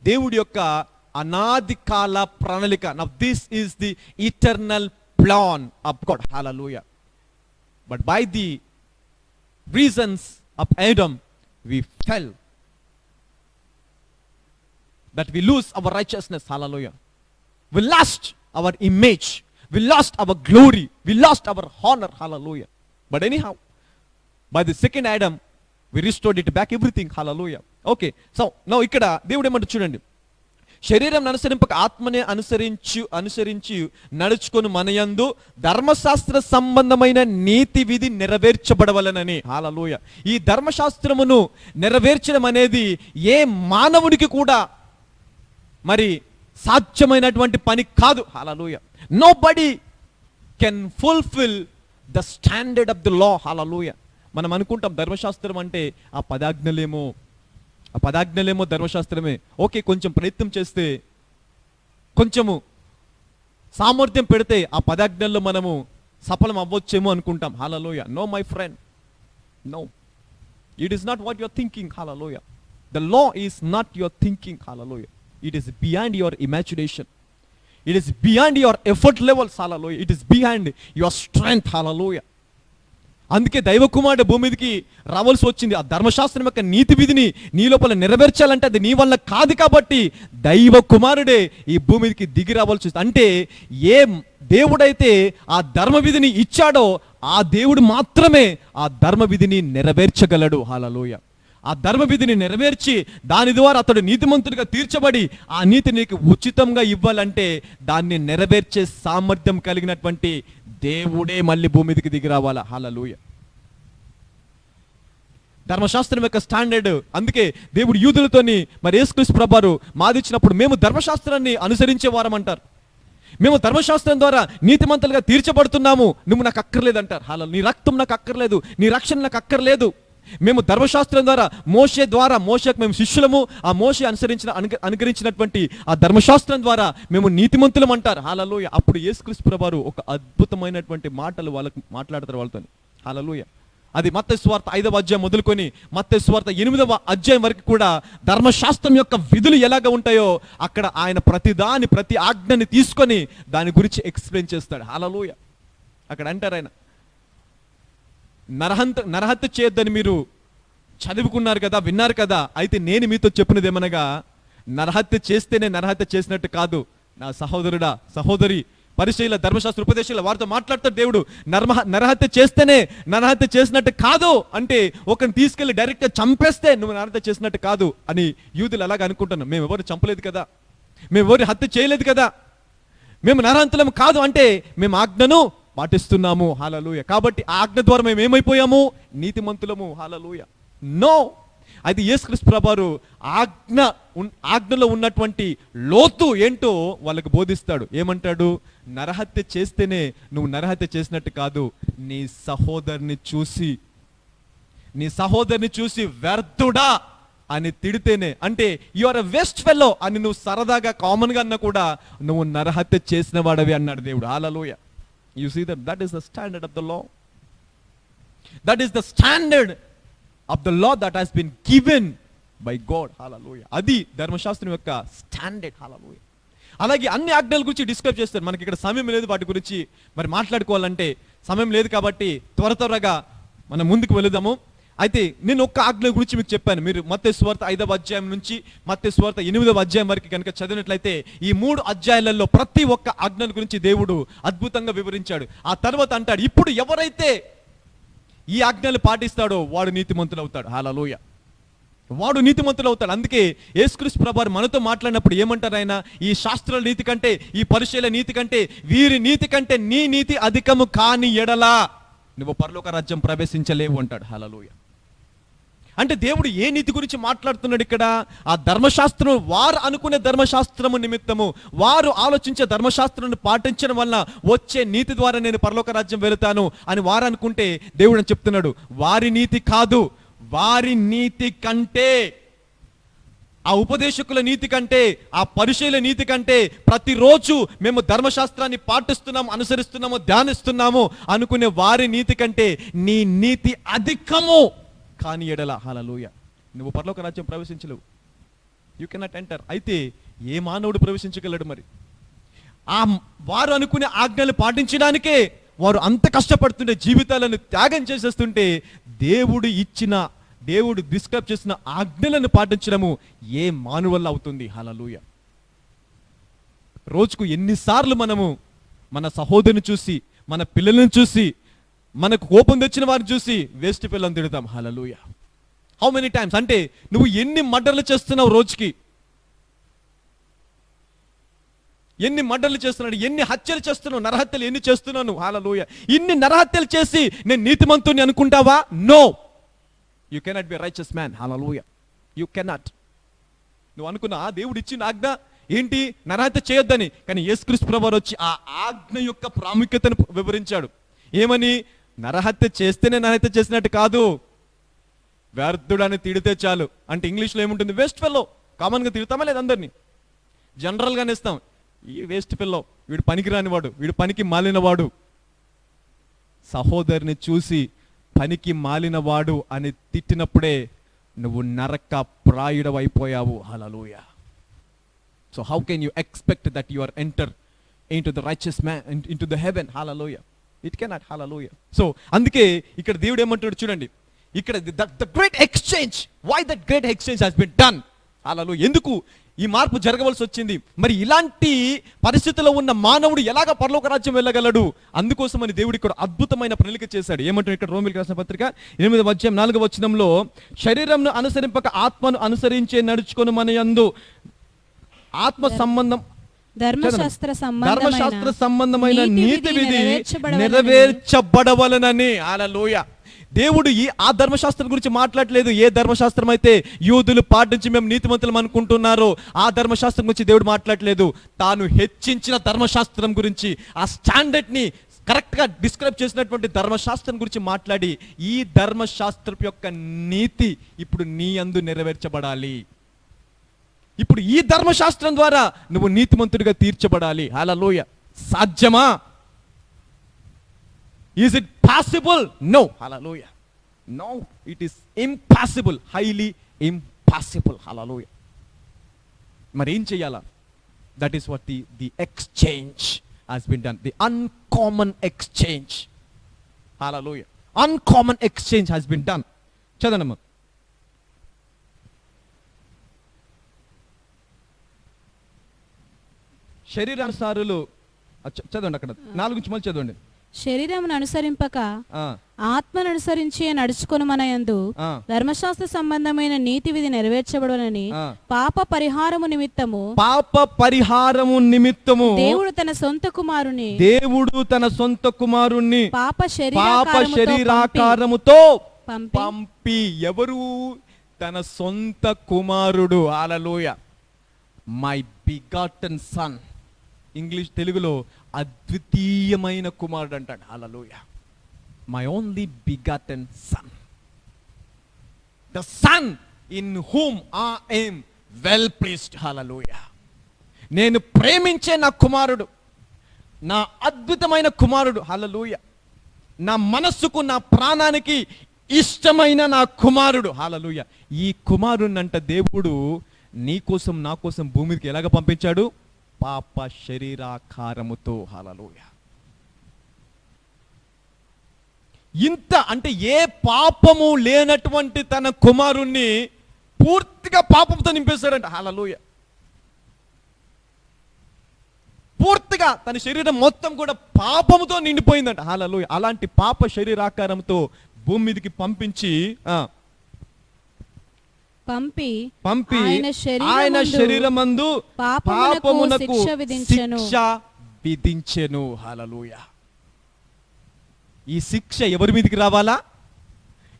దేవుడి యొక్క అనాది కాల ప్రణాళిక. Now this is the eternal plan of God. Hallelujah. But by the reasons of Adam we fell, that we lose our righteousness. Hallelujah. We lost our image, we lost our glory, we lost our honor. Hallelujah. But anyhow, by the second Adam we restored it back, everything. Hallelujah. Okay, so now ikkada దేవుడు ఏమంటాడు చూడండి. శరీరం అనుసరింపక ఆత్మనే అనుసరించి నడుచుకొని మనయందు ధర్మశాస్త్ర సంబంధమైన నీతి విధి నెరవేర్చబడవలనని. హల్లెలూయా. ఈ ధర్మశాస్త్రమును నెరవేర్చడం అనేది ఏ మానవుడికి కూడా మరి సాధ్యమైనటువంటి పని కాదు. Hallelujah. Nobody can fulfil the standard of the law. Hallelujah. మనం అనుకుంటాం ధర్మశాస్త్రం అంటే ఆ పదాజ్ఞలేమో ధర్మశాస్త్రమే. ఓకే, కొంచెం ప్రయత్నం చేస్తే, కొంచెము సామర్థ్యం పెడితే ఆ పదాజ్ఞల్లో మనము సఫలం అవ్వచ్చేమో అనుకుంటాం. Hallelujah. No my friend, no, it is not what you are thinking. Hallelujah. The law is not your thinking. Hallelujah. It is beyond your imagination. It is beyond your effort levels. Hallelujah. It is beyond your strength. Hallelujah. అందుకే దైవ కుమారుడు భూమి మీదకి రావాల్సి వచ్చింది. ఆ ధర్మశాస్త్రం యొక్క నీతి విధిని నీ లోపల నెరవేర్చాలంటే అది నీ వల్ల కాదు. కాబట్టి దైవ కుమారుడే ఈ భూమి మీదకి దిగి రావాల్సి వచ్చింది. అంటే ఏ దేవుడైతే ఆ ధర్మ విధిని ఇచ్చాడో ఆ దేవుడు మాత్రమే ఆ ధర్మ విధిని నెరవేర్చగలడు. హల్లెలూయా. ఆ ధర్మ విధిని నెరవేర్చి దాని ద్వారా అతడు నీతిమంతుడిగా తీర్చబడి ఆ నీతి నీకు ఉచితంగా ఇవ్వాలంటే దాన్ని నెరవేర్చే సామర్థ్యం కలిగినటువంటి దేవుడే మళ్ళీ భూమి మీదకి దిగి రావాలా. హల్లెలూయా. ధర్మశాస్త్రం యొక్క స్టాండర్డ్. అందుకే దేవుడు యూదులతోని మరి యేసుక్రీస్తు ప్రభువారు మాదిచ్చినప్పుడు మేము ధర్మశాస్త్రాన్ని అనుసరించే వారం అంటారు. మేము ధర్మశాస్త్రం ద్వారా నీతిమంతులుగా తీర్చబడుతున్నాము, నువ్వు నాకు అక్కర్లేదు అంటారు. హల్లెలూయా. నీ రక్తం నాకు అక్కర్లేదు, నీ రక్షణ నాకు అక్కర్లేదు. మేము ధర్మశాస్త్రం ద్వారా మోషేకు మేము శిష్యులము. ఆ మోషే అనుకరించినటువంటి ఆ ధర్మశాస్త్రం ద్వారా మేము నీతిమంతులం అంటారు. హల్లెలూయా. అప్పుడు యేసుక్రీస్తు ప్రభువారు ఒక అద్భుతమైనటువంటి మాటలు వాళ్ళకి మాట్లాడతారు వాళ్ళతో. హల్లెలూయా. అది మత్తయి సువార్త 5వ అధ్యాయం మొదలుకొని మత్తయి సువార్త 8వ అధ్యాయం వరకు కూడా ధర్మశాస్త్రం యొక్క విధులు ఎలాగ ఉంటాయో అక్కడ ఆయన ప్రతి ఆజ్ఞని తీసుకొని దాని గురించి ఎక్స్ప్లెయిన్ చేస్తాడు. హల్లెలూయా. అక్కడ అంటారు ఆయన, నరహత్య చేయొద్దని మీరు చదువుకున్నారు కదా, విన్నారు కదా. అయితే నేను మీతో చెప్పినది ఏమనగా, నరహత్య చేస్తేనే నరహత్య చేసినట్టు కాదు. నా సహోదరుడా, సహోదరి, పరిచయుల ధర్మశాస్త్ర ఉపదేశాల వారితో మాట్లాడతాడు దేవుడు. నరహత్య చేస్తేనే నరహత్య చేసినట్టు కాదు అంటే, ఒకరిని తీసుకెళ్లి డైరెక్ట్గా చంపేస్తే నువ్వు నరహత్య చేసినట్టు కాదు అని యూదులు అలాగ అనుకుంటున్నాం. మేము ఎవరు చంపలేదు కదా, మేము ఎవరు హత్య చేయలేదు కదా, మేము నరహంతులం కాదు అంటే మేము ఆజ్ఞను పాటిస్తున్నాము. హల్లెలూయా. కాబట్టి ఆజ్ఞ ద్వారా మేము ఏమైపోయాము? నీతిమంతులము. హల్లెలూయా. నో, అయితే యేసుక్రీస్తు ప్రభువారు ఆజ్ఞలో ఉన్నటువంటి లోతు ఏంటో వాళ్ళకి బోధిస్తాడు. ఏమంటాడు? నరహత్య చేస్తేనే నువ్వు నరహత్య చేసినట్టు కాదు, నీ సహోదరుని చూసి వ్యర్థుడా అని తిడితేనే, అంటే you are a waste fellow అని నువ్వు సరదాగా కామన్గా అన్నా కూడా నువ్వు నరహత్య చేసిన వాడవి అన్నాడు దేవుడు. హల్లెలూయా. You see that is the standard of the law. That is the standard of the law that has been given by God. Hallelujah. అది ధర్మశాస్త్రం యొక్క స్టాండర్డ్. హల్లెలూయా. అలాగే అన్ని ఆజ్ఞల గురించి డిస్కస్ చేస్తారు. మనకి ఇక్కడ సమయం లేదు వాటి గురించి మరి మాట్లాడుకోవాలంటే, సమయం లేదు కాబట్టి త్వరగా మనం ముందుకు వెళదాము. అయితే నేను ఒక్క ఆజ్ఞ గురించి మీకు చెప్పాను. మీరు మత్తయి సువార్త 5వ అధ్యాయం నుంచి మత్తయి సువార్త 8వ అధ్యాయం వరకు కనుక చదివినట్లయితే ఈ 3 అధ్యాయాలలో ప్రతి ఒక్క ఆజ్ఞల గురించి దేవుడు అద్భుతంగా వివరించాడు. ఆ తర్వాత అంటాడు, ఇప్పుడు ఎవరైతే ఈ ఆజ్ఞలు పాటిస్తాడో వాడు నీతిమంతుడు అవుతాడు. హల్లెలూయా. వాడు నీతిమంతుడు అవుతాడు. అందుకే యేసుక్రీస్తు ప్రభువారు మనతో మాట్లాడినప్పుడు ఏమంటారు ఆయన? ఈ శాస్త్రాల నీతి కంటే, ఈ పరిచయుల నీతి కంటే, వీరి నీతి కంటే నీ నీతి అధికము కాని ఎడలా నువ్వు పరలోక రాజ్యం ప్రవేశించలేవు అంటాడు. హల్లెలూయా. అంటే దేవుడు ఏ నీతి గురించి మాట్లాడుతున్నాడు ఇక్కడ? ఆ ధర్మశాస్త్రం, వారు అనుకునే ధర్మశాస్త్రము నిమిత్తము, వారు ఆలోచించే ధర్మశాస్త్రాన్ని పాటించడం వల్ల వచ్చే నీతి ద్వారా నేను పరలోక రాజ్యం వెళుతాను అని వారు అనుకుంటే, దేవుడు అని చెప్తున్నాడు వారి నీతి కాదు, వారి నీతి కంటే, ఆ ఉపదేశకుల నీతి కంటే, ఆ పరిచయుల నీతి కంటే, ప్రతిరోజు మేము ధర్మశాస్త్రాన్ని పాటిస్తున్నాము, అనుసరిస్తున్నాము, ధ్యానిస్తున్నాము అనుకునే వారి నీతి కంటే నీ నీతి అధికము కాని ఎడల. హల్లెలూయా. నువ్వు పరలోక రాజ్యం ప్రవేశించలేవు. You cannot enter. అయితే ఏ మానవుడు ప్రవేశించగలడు? మరి ఆ వారు అనుకునే ఆజ్ఞలు పాటించడానికే వారు అంత కష్టపడుతుంటే, జీవితాలను త్యాగం చేసేస్తుంటే, దేవుడు డిస్క్రైబ్ చేసిన ఆజ్ఞలను పాటించడము ఏ మానవు వల్ల అవుతుంది? హల్లెలూయా. రోజుకు ఎన్నిసార్లు మనము మన సహోదరుని చూసి, మన పిల్లలను చూసి, మనకు కోపం తెచ్చిన వారిని చూసి వేస్ట్ పిల్లలను తిడతాం. హల్లెలూయా. How many times? అంటే నువ్వు ఎన్ని మర్డర్లు చేస్తున్నావు రోజుకి? ఎన్ని మర్డర్లు చేస్తున్నాడు? ఎన్ని హత్యలు చేస్తున్నావు? నరహత్యలు ఎన్ని చేస్తున్నావు? హల్లెలూయా. ఇన్ని నరహత్యలు చేసి నేను నీతిమంతుని అనుకుంటావా? No, you cannot be righteous man. Hallelujah. You cannot. నువ్వు అనుకున్నా దేవుడు ఇచ్చిన ఆజ్ఞ ఏంటి? నరహత్య చేయొద్దని. కానీ యేసుక్రీస్తు ప్రభువారు వచ్చి ఆ ఆజ్ఞ యొక్క ప్రాముఖ్యతను వివరించాడు. ఏమని? నరహత్య చేస్తేనే నరహత్య చేసినట్టు కాదు, వ్యర్థుడని తిడితే చాలు. అంటే ఇంగ్లీష్లో ఏముంటుంది? Waste fellow. కామన్గా తిడతామా లేదు? అందరినీ జనరల్గానే ఇస్తాం. ఈ వేస్ట్ ఫెల్లో, వీడు పనికిరాని వాడు, వీడు పనికి మాలినవాడు. సహోదరుని చూసి పనికి మాలినవాడు అని తిట్టినప్పుడే నువ్వు నరక ప్రాయుడవైపోయావు. Hallelujah. So how can you expect that you are enter into the righteous man, into the heaven? Hallelujah. It cannot. Hallelujah. So అందుకే ఇక్కడ దేవుడు ఏమంటాడు చూడండి, ఇక్కడ the great exchange, why that great exchange has been done. Hallelujah. ఎందుకు ఈ మార్పు జరగవలసి వచ్చింది? మరి ఇలాంటి పరిస్థితిలో ఉన్న మానవుడు ఎలాగ పరలోక రాజ్యం వెళ్ళగలడు? అందుకోసమని దేవుడు ఇక్కడ అద్భుతమైన ప్రణాళిక చేశాడు. ఏమంటాడు ఇక్కడ? రోమీయులకు రాసిన పత్రిక 8వ అధ్యాయం 4వ వచనంలో, శరీరంను అనుసరింపక ఆత్మను అనుసరించే నడుచుకొని మన యందు ఆత్మ సంబంధం, ధర్మశాస్త్ర సంబంధమైన నీతి విధి నెరవేర్చబడవలనని. హల్లెలూయా. దేవుడు ఆ ధర్మశాస్త్రం గురించి మాట్లాడలేదు. ఏ ధర్మశాస్త్రం అయితే యూదులు పాటించి మేము నీతిమంతులం అనుకుంటున్నారో ఆ ధర్మశాస్త్రం గురించి దేవుడు మాట్లాడలేదు. తాను హెచ్చించిన ధర్మశాస్త్రం గురించి, ఆ స్టాండర్డ్ ని కరెక్ట్ గా డిస్క్రైబ్ చేసినటువంటి ధర్మశాస్త్రం గురించి మాట్లాడి, ఈ ధర్మశాస్త్రం యొక్క నీతి ఇప్పుడు నీ యందు నెరవేర్చబడాలి. ఇప్పుడు ఈ ధర్మశాస్త్రం ద్వారా నువ్వు నీతిమంతుడిగా తీర్చబడాలి. హల్లెలూయా. సాధ్యమా? Is it possible? No. Hallelujah. No, it is impossible, highly impossible. Hallelujah. మరి ఏం చేయాలా? That is what the exchange has been done, the uncommon exchange. Hallelujah. Uncommon exchange has been done. చదవమ్మా. శరీరానుసారులు చదవండి అక్కడ 4 నుంచి మళ్ళీ చదవండి. శరీరమును అనుసరింపక ఆత్మను అనుసరించి నడుచుకొని మన యందు ధర్మశాస్త్ర సంబంధమైన నీతి విధి నెరవేర్చబడునని పాప పరిహారము నిమిత్తము దేవుడు తన సొంత కుమారుని పాప శరీరాకారముతో పంపి. ఎవరు? తన సొంత కుమారుడు. Hallelujah. My begotten son. English, తెలుగులో అద్వితీయమైన కుమారుడు అంటాడు. Hallelujah. My only begotten son, the son in whom I am well pleased. Hallelujah. నేను ప్రేమించే నా కుమారుడు, నా అద్భుతమైన కుమారుడు. హల్లెలూయా. నా మనస్సుకు, నా ప్రాణానికి ఇష్టమైన నా కుమారుడు. హల్లెలూయా. ఈ కుమారుణ్ణంట దేవుడు నీ కోసం, నా కోసం భూమికి ఎలాగ పంపించాడు? పాప శరీరాకారముతో. హల్లెలూయా. ఇంత అంటే ఏ పాపము లేనటువంటి తన కుమారుణ్ణి పూర్తిగా పాపంతో నింపేశాడంట. హల్లెలూయా. పూర్తిగా తన శరీరం మొత్తం కూడా పాపముతో నిండిపోయిందంట. హల్లెలూయా. అలాంటి పాప శరీరాకారంతో భూమి మీదకి పంపించి ఆయన శరీరమందు పాపమునకు శిక్ష విధించెను. హల్లెలూయా. ఈ శిక్ష ఎవరి మీదకి రావాలా?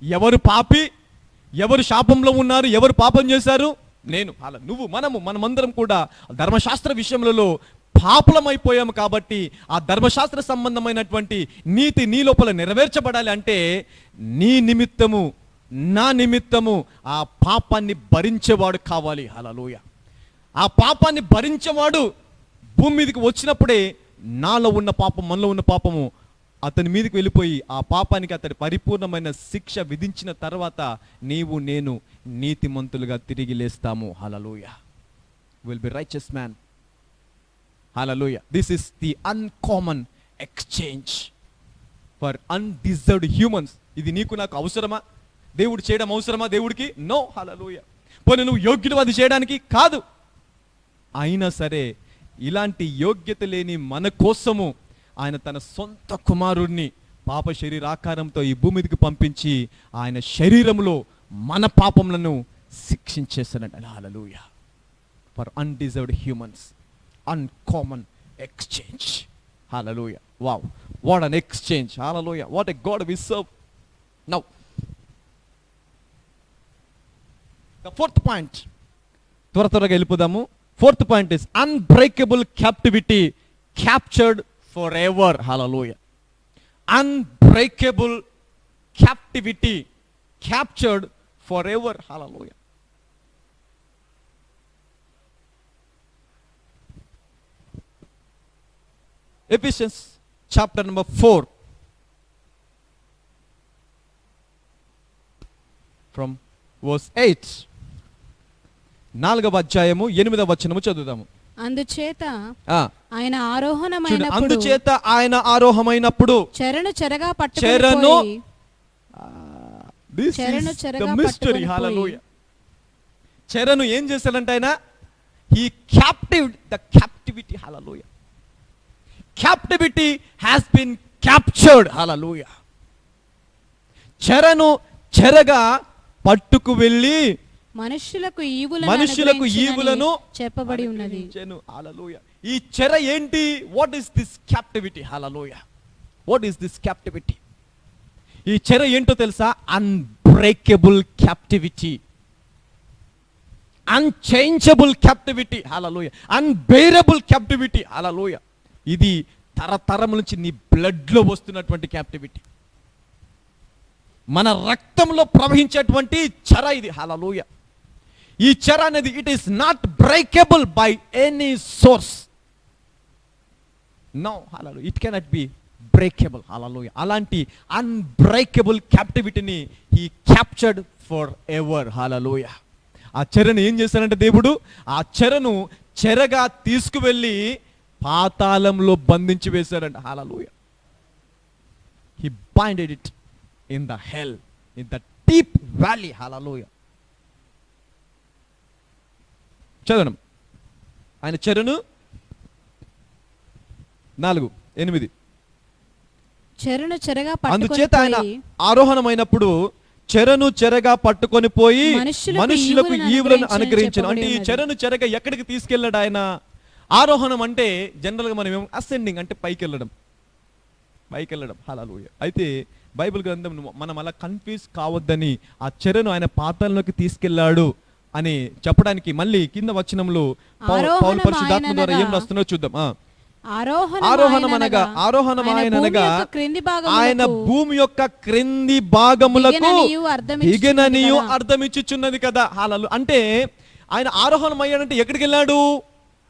ఎవరు పాపి? ఎవరు శాపంలో ఉన్నారు? ఎవరు పాపం చేశారు? నేను, నువ్వు, మనమందరం కూడా ధర్మశాస్త్ర విషయములలో పాపులమైపోయాము. కాబట్టి ఆ ధర్మశాస్త్ర సంబంధమైనటువంటి నీతి నీ లోపల నెరవేర్చబడాలి అంటే నీ నిమిత్తము, నా నిమిత్తము ఆ పాపాన్ని భరించేవాడు కావాలి. హల్లెలూయా. ఆ పాపాన్ని భరించేవాడు భూమి మీదకి వచ్చినప్పుడే నాలో ఉన్న పాపం, మనలో ఉన్న పాపము అతని మీదకి వెళ్ళిపోయి ఆ పాపానికి అతడి పరిపూర్ణమైన శిక్ష విధించిన తర్వాత నీవు, నేను నీతిమంతులుగా తిరిగి లేస్తాము. Hallelujah. Will be righteous man. Hallelujah. This is the uncommon exchange for undeserved humans. ఇది నీకు నాకు అవసరమా? దేవుడు చేయడం అవసరమా దేవుడికి? నో. హల్లెలూయా. పోనీ నువ్వు యోగ్యుడు అది చేయడానికి? కాదు. అయినా సరే ఇలాంటి యోగ్యత లేని మన కోసము ఆయన తన సొంత కుమారుణ్ణి పాప శరీరాకారంతో ఈ భూమికి పంపించి ఆయన శరీరంలో మన పాపములను శిక్షించేస్తాడంట. Hallelujah. For undeserved humans, uncommon exchange. Hallelujah. Wow, what an exchange. Hallelujah. What a God we serve. Now the fourth point, త్వరగా వెళ్ళిపోదాము. Fourth point is unbreakable captivity captured forever. Hallelujah. Unbreakable captivity captured forever. Hallelujah. Ephesians chapter number 4 from verse 8. 4వ అధ్యాయము 8వ వచనము చదువుదాము. అందుచేత ఆయన ఆరోహమైనప్పుడు చెరను చెరగా చెరను ఏం చేశాడంటే ఆయన he captured the captivity. Hallelujah. Captivity has been captured. Hallelujah. చెరను చెరగా పట్టుకు వెళ్ళి మనుషులకు ఈవులను చెప్పబడి ఉన్నది. హల్లెలూయా. ఈ చెర ఏంటి? What is this captivity? Hallelujah. What is this captivity? ఈ చెర ఏంటో తెలుసా? Unbreakable captivity, unchangeable captivity. Hallelujah. Unbearable captivity. Hallelujah. ఇది తరతరముల నుంచి నీ బ్లడ్ లో వస్తున్నటువంటి క్యాప్టివిటీ, మన రక్తంలో ప్రవహించేటువంటి చెర ఇది. హల్లెలూయా. ఈ చెర అనేది it is not breakable by any source. No. Hallelujah. It cannot be breakable. Hallelujah. అలాంటి అన్బ్రేకబుల్ క్యాప్టివిటీని he captured forever. Hallelujah. ఆ చెరను ఏం చేశాడంటే దేవుడు ఆ చెరను చెరగా తీసుకువెళ్ళి పాతాళంలో బంధించి వేశాడంట. Hallelujah. He binded it in the hell, in the deep valley. Hallelujah. చదవడం. ఆయన చెరను 4:8. చెరను చెరగా అందుచేత ఆయన పట్టుకొని ఆరోహణమైనప్పుడు చెరను చెరగా పట్టుకొని పోయి మనుష్యులకు మనుష్యులకు ఈవులను ఈవులను అనుగ్రహించును అనుగ్రహించను. అంటే ఈ చెప్పబడి చెరను చెరగా ఎక్కడికి తీసుకెళ్ళాడు ఆయన? ఆరోహణం అంటే జనరల్ గా మనం ఏమో అసెండింగ్ అంటే పైకి వెళ్ళడం. హల్లెలూయా. అయితే బైబిల్ గ్రంథం మనం అలా కన్ఫ్యూజ్ కావద్దని ఆ చెరను ఆయన పాతాళంలోకి తీసుకెళ్లాడు అని చెప్పడానికి మళ్ళీ కింద వచనంలో పౌలు పరిశుద్ధాత్మ ద్వారా ఏం రాస్తున్నారో చూద్దాం. ఆరోహణం అనగా ఆయన భూమి యొక్క క్రింది భాగములకు దిగననియు అర్థమిచ్చుచున్నది కదా. హల్లెలూయా. అంటే ఆయన ఆరోహణం అయ్యాడంటే ఎక్కడికి వెళ్ళాడు?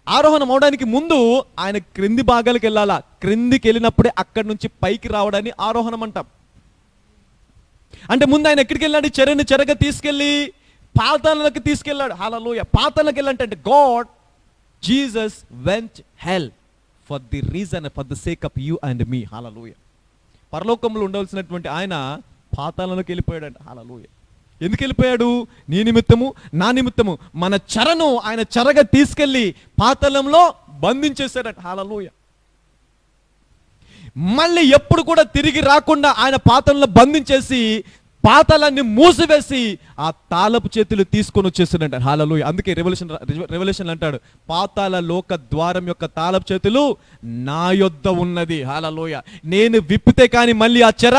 ఆరోహణం అవడానికి ముందు ఆయన క్రింది భాగాలకు వెళ్ళాలా. క్రిందికి వెళ్ళినప్పుడే అక్కడి నుంచి పైకి రావడాన్ని ఆరోహణం అంటాం. అంటే ముందు ఆయన ఎక్కడికి వెళ్ళాడు? చెరని చెరగా తీసుకెళ్ళి పాతాళంలోకి తీసుకెళ్ళాడు. హల్లెలూయా. పాతాళంలోకి వెళ్ళాలంటే God Jesus went hell for the reason, for the sake of you and me. Hallelujah. పరలోకంలో ఉండవలసినటువంటి ఆయన పాతాళంలోకి వెళ్ళిపోయాడు. హల్లెలూయా. ఎందుకు వెళ్ళిపోయాడు? నీ నిమిత్తము నా నిమిత్తము మన చెరను ఆయన చెరగా తీసుకెళ్లి పాతాళంలో బంధించేశాడట. హల్లెలూయా. మళ్ళీ ఎప్పుడు కూడా తిరిగి రాకుండా ఆయన పాతాళంలో బంధించేసి పాతాళాన్ని మూసివేసి ఆ తాళపు చేతులు తీసుకొని వచ్చేస్తున్నాడు. హల్లెలూయా. అందుకే రెవల్యూషన్ అంటాడు, పాతాళ లోక ద్వారం యొక్క తాళపు చేతులు నా యొద్ద ఉన్నది. హల్లెలూయా. నేను విప్పితే కానీ మళ్ళీ ఆ చెర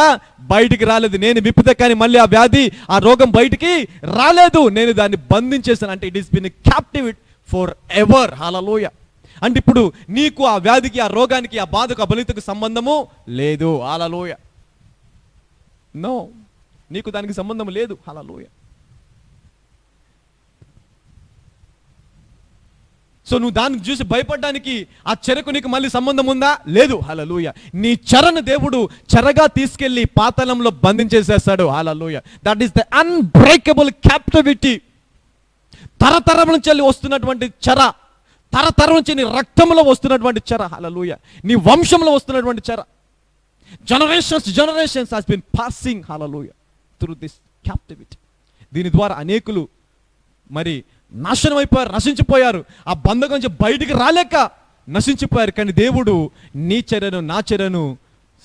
బయటికి రాలేదు. నేను విప్పితే కానీ మళ్ళీ ఆ వ్యాధి, ఆ రోగం బయటికి రాలేదు. నేను దాన్ని బంధించేసాను. అంటే it is been captive forever. Hallelujah. అంటే ఇప్పుడు నీకు ఆ వ్యాధికి, ఆ రోగానికి, ఆ బాధకు, ఆ బలితకు సంబంధము లేదు. హల్లెలూయా. నో, నీకు దానికి సంబంధం లేదు. హల్లెలూయా. సో నువ్వు దాన్ని చూసి భయపడడానికి ఆ చెరకు నీకు మళ్ళీ సంబంధం ఉందా? లేదు. హల్లెలూయా. నీ చెరను దేవుడు చెరగా తీసుకెళ్లి పాతాళంలో బంధించేసేస్తాడు. Hallelujah. That is the unbreakable captivity. తరతరం నుంచి వస్తున్నటువంటి చెర, తరతరం నుంచి నీ రక్తంలో వస్తున్నటువంటి చెర. హల్లెలూయా. నీ వంశంలో వస్తున్నటువంటి చెర. generations has been passing, hallelujah, through this captivity. దీని ద్వారా అనేకులు మరి నాశనం అయిపోయారు, నశించిపోయారు. ఆ బంధకం నుంచి బయటికి రాలేక నశించిపోయారు. కానీ దేవుడు నీ చెరను, నా చెరను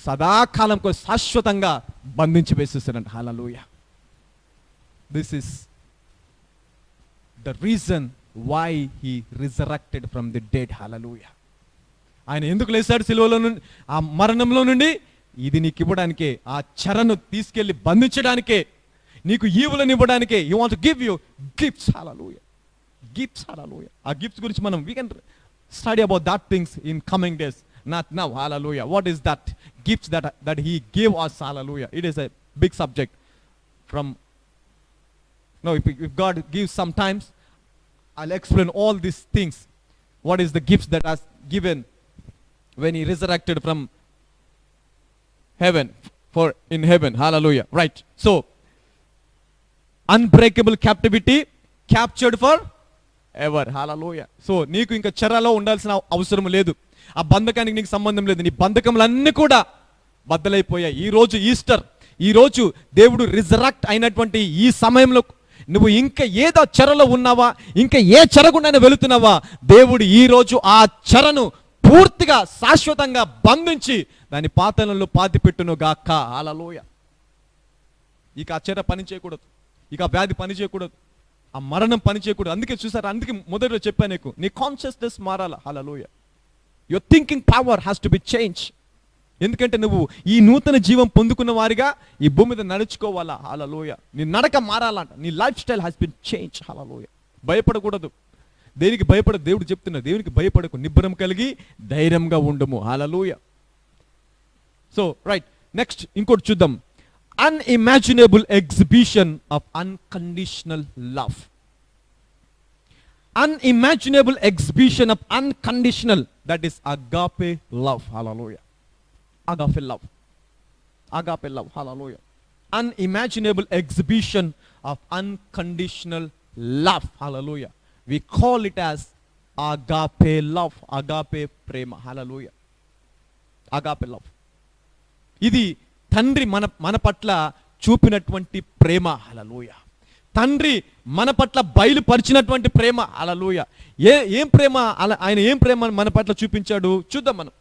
సదాకాలం శాశ్వతంగా బంధించి వేసేస్తాడంట. Hallelujah. This is the reason why he resurrected from the dead. hallelujah. ఆయన ఎందుకు లేచాడు సిలువలో నుండి, ఆ మరణంలో నుండి? ఇది నీకు ఇవ్వడానికే, ఆ చెరను తీసుకెళ్లి బంధించడానికే, నీకు ఈవులను ఇవ్వడానికే. You want to give you gifts. hallelujah. Gifts. hallelujah. ఆ గిఫ్ట్స్ గురించి మనం we can study about that things in coming days, not now. hallelujah. What is that gifts that he gave us? hallelujah. It is a big subject. From no, if God gives sometimes, I'll explain all these things. What is the gifts that are given when he resurrected from heaven, for in heaven. hallelujah. Right. So unbreakable captivity, captured for ever. hallelujah. So నీకు ఇంకా చెరలో ఉండాల్సిన అవసరం లేదు. ఆ బంధకానికి నీకు సంబంధం లేదు. నీ బంధకములన్నీ కూడా బద్దలైపోయాయి. ఈ రోజు ఈస్టర్, ఈ రోజు దేవుడు రిజరక్ట్ అయినటువంటి ఈ సమయంలో నువ్వు ఇంకా ఏదో చెరలో ఉన్నావా, ఇంకా ఏ చెరగుండా వెళుతున్నావా, దేవుడు ఈ రోజు ఆ చెరను పూర్తిగా శాశ్వతంగా బంధించి దాని పాతాళంలో పాతిపెట్టును గాక. హల్లెలూయా. ఇక ఆ చెర పని చేయకూడదు, ఇక ఆ వ్యాధి పని చేయకూడదు, ఆ మరణం పని చేయకూడదు. అందుకే చూసారా, అందుకే మొదటిలో చెప్పాను నీకు, నీ కాన్షియస్నెస్ మారాల. Hallelujah. Your thinking power has to be change. ఎందుకంటే నువ్వు ఈ నూతన జీవం పొందుకున్న వారిగా ఈ భూమి మీద నడుచుకోవాలా. హల్లెలూయా. నీ నడక మారాలంట. నీ life style has been change. Hallelujah. భయపడకూడదు. దేనికి భయపడదు? దేవుడు చెప్తున్నారు, దేవునికి భయపడకు, నిబ్బరం కలిగి ధైర్యంగా ఉండము. హల్లెలూయా. సో రైట్, నెక్స్ట్ ఇంకోటి చూద్దాం. Unimaginable exhibition of unconditional love. Unimaginable exhibition of unconditional, that is agape love. Hallelujah. Agape love. Agape love. Hallelujah. Unimaginable exhibition of unconditional love. Hallelujah. We call it as agape love. Agape prema. Hallelujah. Agape love. ఇది తండ్రి మన పట్ల చూపినటువంటి ప్రేమ. హల్లెలూయా. తండ్రి మన పట్ల బయలుపరిచినటువంటి ప్రేమ. హల్లెలూయా. ఏం ప్రేమ? ఆయన ఏం ప్రేమ మన పట్ల చూపించాడు చూద్దాం మనం.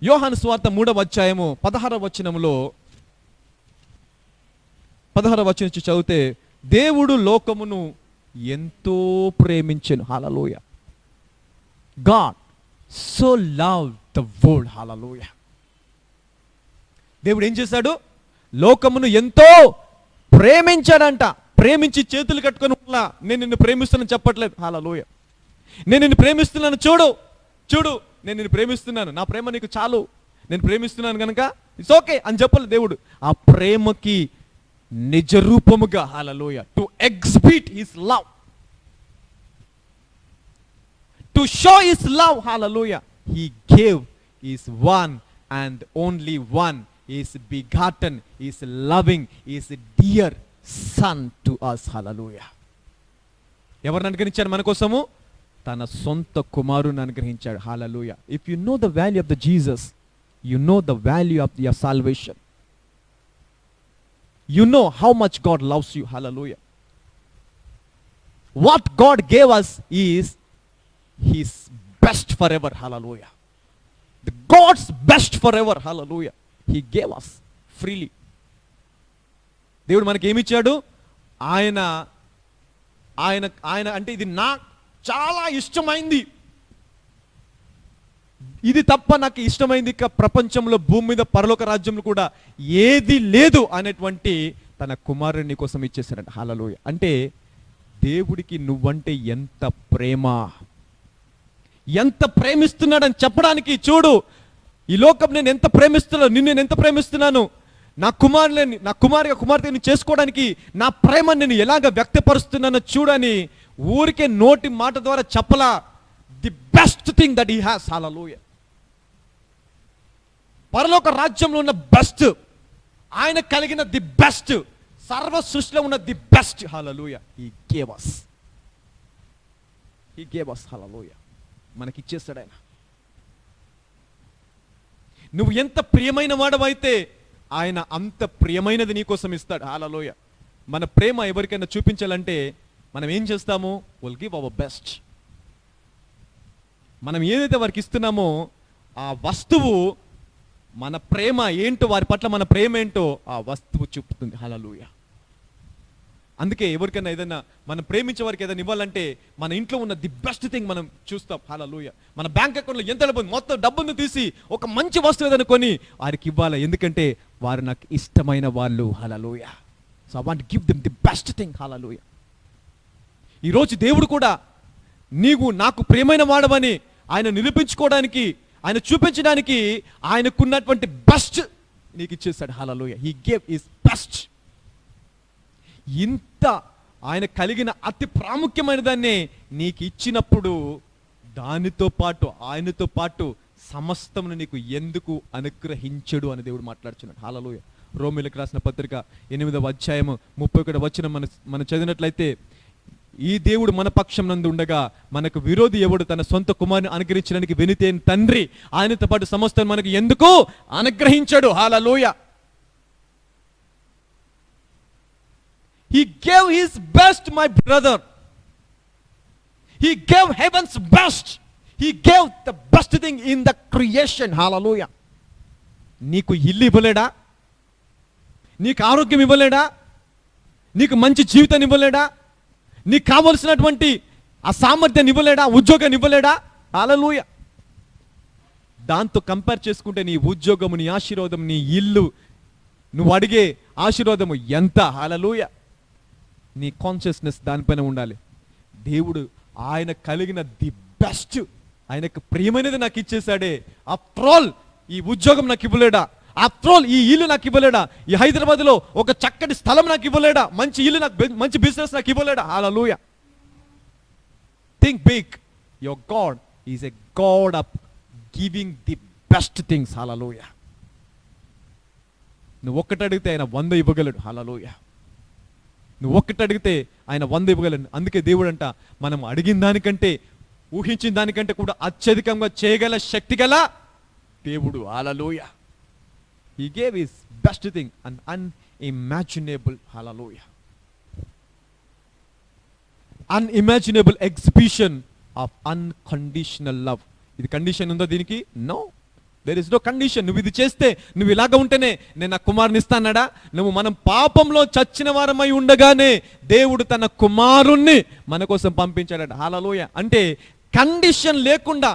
యోహాను సువార్త 3వ అధ్యాయము 16వ వచనంలో 16వ వచనం నుంచి చదివితే, దేవుడు లోకమును ఎంతో ప్రేమించెను. Hallelujah. God so love the world. Hallelujah. దేవుడు ఏం చేశాడు? లోకమును ఎంతో ప్రేమించాడంట. ప్రేమించి చేతులు కట్టుకొని ఉన్నా, నేను నిన్ను ప్రేమిస్తున్నాను చెప్పట్లేదు. హల్లెలూయా. నేను నిన్ను ప్రేమిస్తున్నాను, చూడు చూడు, నేను నిన్ను ప్రేమిస్తున్నాను, నా ప్రేమ నీకు చాలు, నేను ప్రేమిస్తున్నాను కనుక ఇట్స్ ఓకే అని చెప్పలేదు దేవుడు. ఆ ప్రేమకి నిజ రూపముగా, hallelujah, to exhibit his love, to show his love, hallelujah, he gave his one and only one, his begotten, his loving, his dear son to us. Hallelujah. ఎవరిని అనుగ్రహించాడు మన కోసము? తన సొంత కుమారుని అనుగ్రహించాడు. Hallelujah. If you know the value of the Jesus, you know the value of your salvation. You know how much God loves you. Hallelujah. What God gave us is His best forever. Hallelujah. The God's best forever. Hallelujah. He gave us freely. దేవుడు మనకి ఏమి ఇచ్చాడు? ఆయన ఆయన ఆయన అంటే ఇది నాకు చాలా ఇష్టమైంది, ఇది తప్ప నాకు ఇష్టమైంది ఇక ప్రపంచంలో, భూమి మీద, పరలోక రాజ్యంలో కూడా ఏది లేదు అనేటువంటి తన కుమారుని కోసం ఇచ్చేసాడంట. హల్లెలూయా. అంటే దేవుడికి నువ్వంటే ఎంత ప్రేమ, ఎంత ప్రేమిస్తున్నాడని చెప్పడానికి, చూడు ఈ లోకం నేను ఎంత ప్రేమిస్తున్నాను, నిన్ను నేను ఎంత ప్రేమిస్తున్నాను, నా కుమార్తెని చేసుకోవడానికి నా ప్రేమ నేను ఎలాగ వ్యక్తపరుస్తున్నానో చూడని ఊరికే నోటి మాట ద్వారా చెప్పలా. The best thing that he has. Hallelujah. పరలోక రాజ్యంలో ఉన్న బెస్ట్, ఆయన కలిగిన ది బెస్ట్, సర్వ సృష్టిలో ఉన్న the best. Hallelujah. He gave us. He gave us. హల్లెలూయా. మనకి ఇచ్చేస్తాడు ఆయన. నువ్వు ఎంత ప్రియమైన వాడవైతే ఆయన అంత ప్రియమైనది నీ కోసం ఇస్తాడు. హల్లెలూయా. మన ప్రేమ ఎవరికైనా చూపించాలంటే మనం ఏం చేస్తాము? Will give our best. మనం ఏదైతే వారికి ఇస్తున్నామో ఆ వస్తువు, మన ప్రేమ ఏంటో, వారి పట్ల మన ప్రేమ ఏంటో ఆ వస్తువు చూపుతుంది. హల్లెలూయా. అందుకే ఎవరికైనా ఏదైనా మనం ప్రేమించే వారికి ఏదైనా ఇవ్వాలంటే మన ఇంట్లో ఉన్న ది బెస్ట్ థింగ్ మనం చూస్తాం. హల్లెలూయా. మన బ్యాంక్ అకౌంట్లో ఎంత డబ్బు, మొత్తం డబ్బును తీసి ఒక మంచి వస్తువు ఏదైనా కొని వారికి ఇవ్వాలి. ఎందుకంటే వారు నాకు ఇష్టమైన వాళ్ళు. Hallelujah. So I want give them the best thing. Hallelujah. ఈరోజు దేవుడు కూడా నీవు నాకు ప్రియమైన వాడవని ఆయన నిరూపించుకోవడానికి, ఆయన చూపించడానికి ఆయనకున్నటువంటి బెస్ట్ నీకు ఇచ్చేస్తాడు. Hallelujah. He gave his best. ఇంత ఆయన కలిగిన అతి ప్రాముఖ్యమైన దాన్ని నీకు ఇచ్చినప్పుడు దానితో పాటు, ఆయనతో పాటు సమస్తమును నీకు ఎందుకు అనుగ్రహించడు అని దేవుడు మాట్లాడుచున్నాడు. హల్లెలూయా. రోమీయులకు రాసిన పత్రిక 8వ అధ్యాయము 31వ వచనం మనం చదివినట్లయితే, ఈ దేవుడు మన పక్షం నందు ఉండగా మనకు విరోధి ఎవడు? తన సొంత కుమారుని అనుగ్రహించడానికి వెనితేని తండ్రి ఆయనతో పాటు సమస్తం మనకు ఎందుకు అనుగ్రహించాడు? హల్లెలూయా. He gave his best, my brother. He gave heaven's best. He gave the best thing in the creation. Hallelujah. నీకు ఇల్లు ఇవ్వలేడా? నీకు ఆరోగ్యం ఇవ్వలేడా? నీకు మంచి జీవితాన్ని ఇవ్వలేడా? నీకు కావలసినటువంటి ఆ సామర్థ్యాన్ని ఇవ్వలేడా? ఉద్యోగాన్ని ఇవ్వలేడా? హల్లెలూయా. దాంతో కంపేర్ చేసుకుంటే నీ ఉద్యోగము, నీ ఆశీర్వాదం, నీ ఇల్లు, నువ్వు అడిగే ఆశీర్వాదము ఎంత? హల్లెలూయా. నీ కాన్షియస్నెస్ దానిపైన ఉండాలి. దేవుడు ఆయన కలిగిన ది బెస్ట్, ఆయనకు ప్రియమైనది నాకు ఇచ్చేసాడే. ఆఫ్టర్ ఆల్ ఈ ఉద్యోగం నాకు ఇవ్వలేడా? ఆఫ్టర్ ఆల్ ఈ ఇల్లు నాకు ఇవ్వలేడా? ఈ హైదరాబాద్లో ఒక చక్కటి స్థలం నాకు ఇవ్వలేడా? మంచి ఇల్లు నాకు, మంచి బిజినెస్ నాకు ఇవ్వలేడా? Hallelujah. Think big. Your God is a God of giving the best things. Hallelujah. నువ్వు ఒక్కటి అడిగితే ఆయన 100 ఇవ్వగలడు. హల్లెలూయా. నువ్వు ఒక్కటి అడిగితే ఆయన 100 ఇవ్వగలడు. అందుకే దేవుడు అంట, మనం అడిగిన దానికంటే, ఊహించిన దానికంటే కూడా అత్యధికంగా చేయగల శక్తి గల దేవుడు. హల్లెలూయా. He gave his best thing, an unimaginable, hallelujah, unimaginable exhibition of unconditional love. ఇది కండిషన్ ఉందా దీనికి? No. There is no condition. నువ్వు ఇది చేస్తే, నువ్వు ఇలాగ ఉంటేనే నేను నా కుమారుని ఇస్తానడా? మనం పాపంలో చచ్చిన వారమై ఉండగానే దేవుడు తన కుమారుణ్ణి మన కోసం పంపించాడట. హల్లెలూయా. అంటే కండిషన్ లేకుండా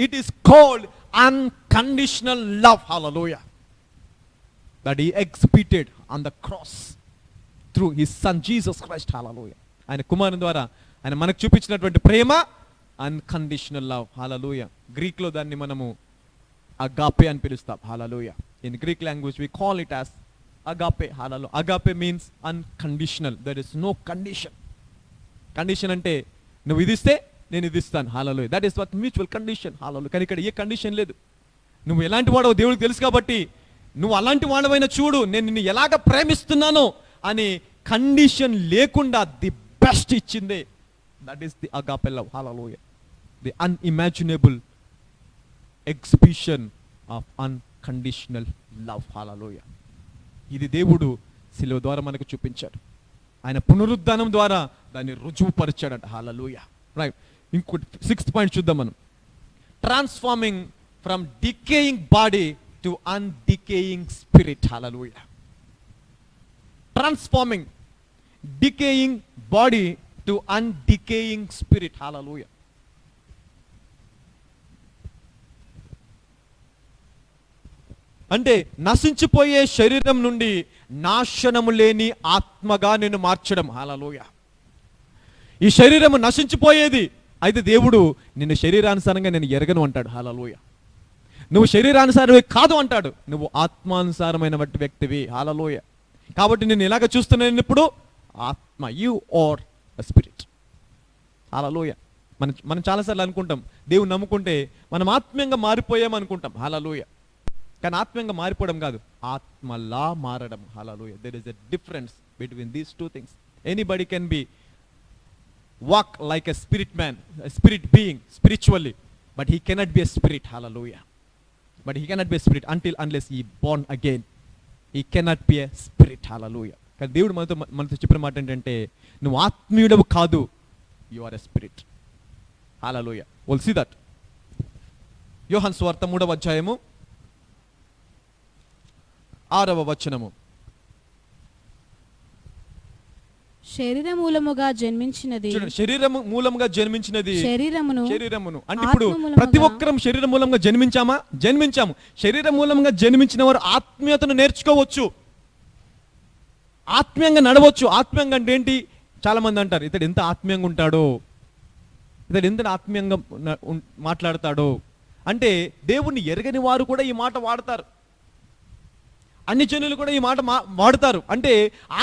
it is called unconditional love. Hallelujah. That he executed on the cross through his son Jesus Christ. Hallelujah. ఆయన కుమారుని ద్వారా ఆయన మనకు చూపించినటువంటి ప్రేమ అన్కండిషనల్ లవ్. హల్లెలూయా. గ్రీక్లో దాన్ని మనము అగాపే అని పిలుస్తాం. Hallelujah. In Greek language we call it as agape. Hallelujah. Agape means unconditional. There is no condition. Condition అంటే నువ్వు ఇది ఇస్తే నేను ఇది ఇస్తాను. Hallelujah. That is what mutual condition. Hallelujah. కానీ ఇక్కడ ఏ కండిషన్ లేదు. నువ్వు ఎలాంటి వాడో దేవుడికి తెలుసు కాబట్టి నువ్వు అలాంటి వాడవైనా చూడు, నేను నిన్ను ఎలాగ ప్రేమిస్తున్నానో అని కండిషన్ లేకుండా ది బెస్ట్ ఇచ్చిందే. That is the agape love. Hallelujah. The unimaginable exhibition of unconditional love. Hallelujah. ఇది దేవుడు శిలువ ద్వారా మనకు చూపించాడు. ఆయన పునరుద్ధానం ద్వారా దాన్ని రుజువుపరిచాడట. హల్లెలూయా. రైట్. ఇంకోటి 6th పాయింట్ చూద్దాం మనం. Transforming from decaying body to undecaying spirit. Hallelujah. Transforming decaying body to undecaying spirit. Hallelujah. అంటే నశించిపోయే శరీరం నుండి నాశనము లేని ఆత్మగా నిన్ను మార్చడం. హల్లెలూయా. ఈ శరీరము నశించిపోయేది, అయితే దేవుడు నిన్ను శరీరానుసారంగా నేను ఎరగను అంటాడు. హల్లెలూయా. నువ్వు శరీరానుసారమే కాదు అంటాడు, నువ్వు ఆత్మానుసారమైన వ్యక్తివి. హల్లెలూయా. కాబట్టి నేను ఇలాగ చూస్తున్నాను ఇప్పుడు ఆత్మ. You are a spirit. Hallelujah. మనం చాలాసార్లు అనుకుంటాం దేవుని నమ్ముకుంటే మనం ఆత్మీయంగా మారిపోయాం అనుకుంటాం. హల్లెలూయా. కానీ ఆత్మీయంగా మారిపోవడం కాదు, ఆత్మలా మారడం. Hallelujah. There is a difference between these two things. Anybody can be walk like a spirit man, a spirit being spiritually, but he cannot be a spirit. Hallelujah. But he cannot be a spirit unless he born again. He cannot be a spirit. Hallelujah. కానీ దేవుడు మనతో చెప్పిన మాట ఏంటంటే నువ్వు ఆత్మీయుడవు కాదు, you are a spirit. Hallelujah. Will see that. యోహాను సువార్త 3వ అధ్యాయము 6వ వచనము. శరీర మూలముగా జన్మించినది. శరీరము మూలముగా జన్మించినది శరీరమును. అంటే ఇప్పుడు ప్రతి ఒక్కరం శరీర మూలంగా జన్మించాము. శరీర మూలంగా జన్మించిన వారు ఆత్మీయతను నేర్చుకోవచ్చు, ఆత్మీయంగా నడవచ్చు. ఆత్మీయంగా అంటే ఏంటి? చాలా మంది అంటారు ఇతడు ఎంత ఆత్మీయంగా ఉంటాడో, ఇతడు ఎంత ఆత్మీయంగా మాట్లాడతాడో. అంటే దేవుణ్ణి ఎరగని వారు కూడా ఈ మాట వాడతారు, అన్ని జనులు కూడా ఈ మాట వాడతారు. అంటే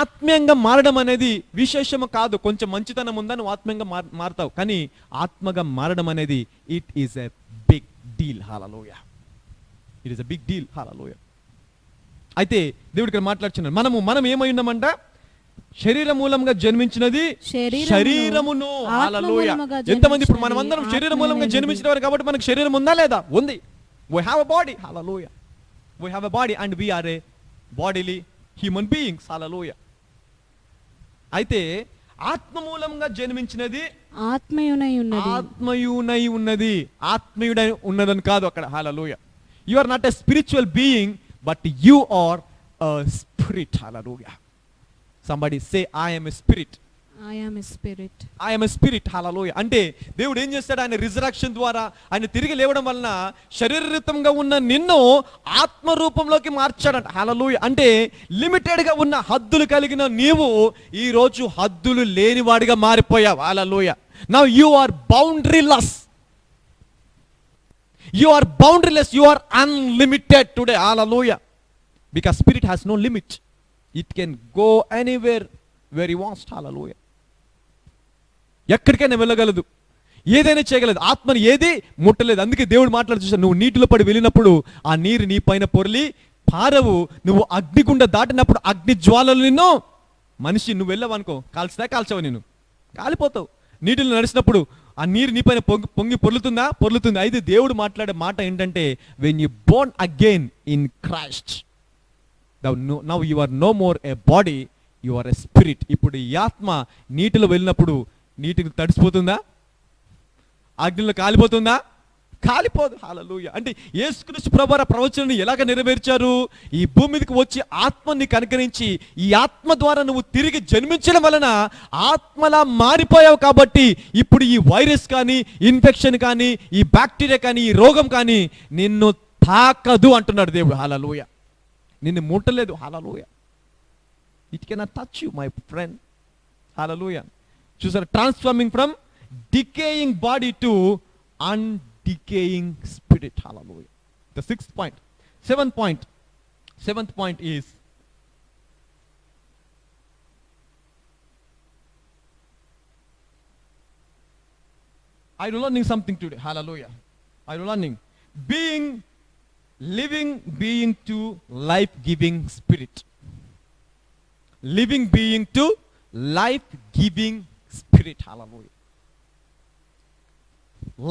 ఆత్మీయంగా మారడం అనేది విశేషము కాదు. కొంచెం మంచితనం ఉందా నువ్వు ఆత్మీయంగా మారుతావు, కానీ ఆత్మగా మారడం అనేది it is a big deal. Hallelujah. It is a big deal. Hallelujah. అయితే దేవుడు ఇక్కడ మాట్లాడుచున్నాడు, మనం ఏమై ఉన్నామంట? శరీర మూలంగా జన్మించినది శరీరమును. హల్లెలూయా. ఎంతమంది ఇప్పుడు మనం అందరం శరీర మూలంగా జన్మించిన వారు కాబట్టి మనకు శరీరం ఉందా లేదా? ఉంది. We have a body. Hallelujah. We have a body and we are a bodily human beings. Hallelujah. అయితే ఆత్మ మూలంగా జన్మించినది ఆత్మయునై ఉన్నది, ఆత్మయుడై ఉన్నదని కాదు అక్కడ. హల్లెలూయా. You are not a spiritual being, but you are a spirit. Hallelujah. Somebody say, I am a spirit. I am a spirit. I am a spirit. Hallelujah. అంటే దేవుడు ఏం చేస్తాడు? ఆయన రిజరక్షన్ ద్వారా, ఆయన తిరిగి లేవడం వలన శరీరయుతంగా ఉన్న నిన్ను ఆత్మ రూపంలోకి మార్చాడంట. హల్లెలూయా. అంటే లిమిటెడ్ గా ఉన్న హద్దులు కలిగిన నీవు ఈ రోజు హద్దులు లేనివాడిగా మారిపోయావు. హల్లెలూయా. Now you are boundaryless. You are boundaryless. You are unlimited today. Hallelujah. Because spirit has no limit. It can go anywhere where he wants. Hallelujah. ఎక్కడికైనా వెళ్ళగలదు, ఏదైనా చేయగలదు. ఆత్మని ఏది ముట్టలేదు. అందుకే దేవుడు మాట్లాడు చూసాడు, నువ్వు నీటిలో పడి వెళ్ళినప్పుడు ఆ నీరు నీ పైన పొర్లి పారవు. నువ్వు అగ్నిగుండ దాటినప్పుడు అగ్ని జ్వాలలు నిన్ను మనిషి నువ్వు వెళ్ళవనుకో కాల్చవు, నేను కాలిపోతావు. నీటిలో నడిచినప్పుడు ఆ నీరు నీ పైన పొంగి పొర్లుతుంది. అయితే దేవుడు మాట్లాడే మాట ఏంటంటే when you born again in Christ, now you are no more a body, you are a spirit. ఇప్పుడు ఈ ఆత్మ నీటిలో వెళ్ళినప్పుడు నీటికి తడిసిపోతుందా? అగ్నిలో కాలిపోతుందా? కాలిపోదు. హల్లెలూయా. అంటే యేసుక్రీస్తు ప్రభువారు ప్రవచనాన్ని ఎలాగ నెరవేర్చారు? ఈ భూమి మీదకి వచ్చి ఆత్మని కనుకరించి ఈ ఆత్మ ద్వారా నువ్వు తిరిగి జన్మించడం వలన ఆత్మలా మారిపోయావు. కాబట్టి ఇప్పుడు ఈ వైరస్ కానీ, ఇన్ఫెక్షన్ కానీ, ఈ బ్యాక్టీరియా కానీ, ఈ రోగం కానీ నిన్ను తాకదు అంటున్నాడు దేవుడు. హల్లెలూయా. నిన్ను ముట్టలేదు. Hallelujah. It cannot touch you my friend. Hallelujah. చూసారా, transforming from decaying body to undecaying spirit. Hallelujah. The sixth point. Seventh point is I am learning something today. Hallelujah. I am learning living being to life-giving spirit. Living being to life-giving spirit. Hallelujah.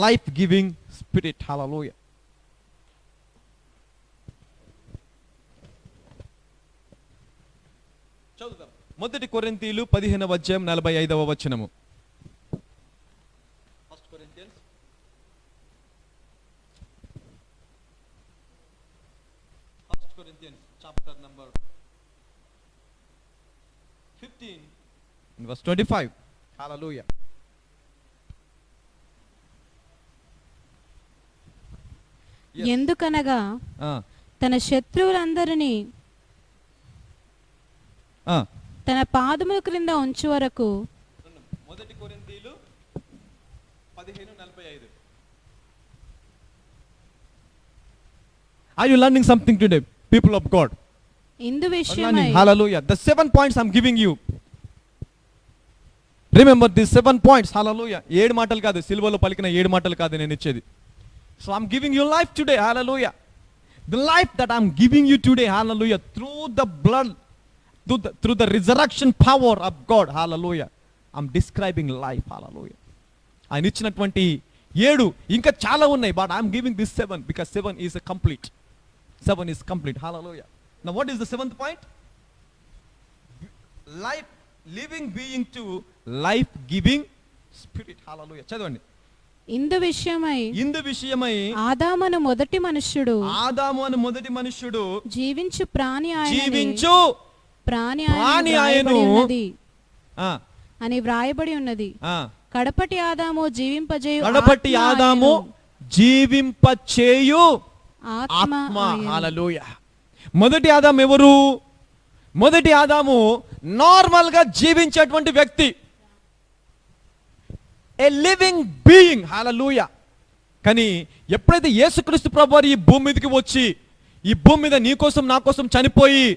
Life-giving spirit. Hallelujah. చదువుదాం. మొదటి కొరింథీయులు 15వ అధ్యాయం 45వ వచనము. First Corinthians chapter number 15 verse 25. Hallelujah. ఎందుకనగా తన శత్రువులందరినీ తన పాదముల క్రింద ఉంచు వరకు. మొదటి కొరింథీయులు 15:45. Are you learning something today, people of God? ఇందు విషయమై. Hallelujah. The 7 points I'm giving you. Remember these 7 points. Hallelujah. 7 మాటలు కాదు, సిలువలో పలికిన 7 మాటలు కాదు నేను ఇచ్చేది. So I'm giving you life today. Hallelujah. The life that I'm giving you today. Hallelujah. Through the blood, through the resurrection power of God. Hallelujah. I'm describing life. Hallelujah. ఆయన ఇచ్చినటువంటి 7 ఇంకా చాలా ఉన్నాయి, but I'm giving this 7 because 7 is a complete. 7 is complete. Hallelujah. Now what is the 7th point? Life, living being to life giving spirit. Hallelujah. చదవండి. ఇందు విషయమై ఆదాము అను మొదటి మనుష్యుడు జీవించు ప్రాణి ఆయను అని వ్రాయబడి ఉన్నది. కడపటి ఆదాము జీవింపచేయు ఆత్మ. హల్లెలూయా. మొదటి ఆదాము ఎవరు? మొదటి ఆదాము నార్మల్ గా జీవించేటువంటి వ్యక్తి, ఏ లివింగ్ బీయింగ్. హల్లెలూయా. కానీ ఎప్పుడైతే యేసుక్రీస్తు ప్రభువారు ఈ భూమి మీదకి వచ్చి ఈ భూమి మీద నీ కోసం నా కోసం చనిపోయి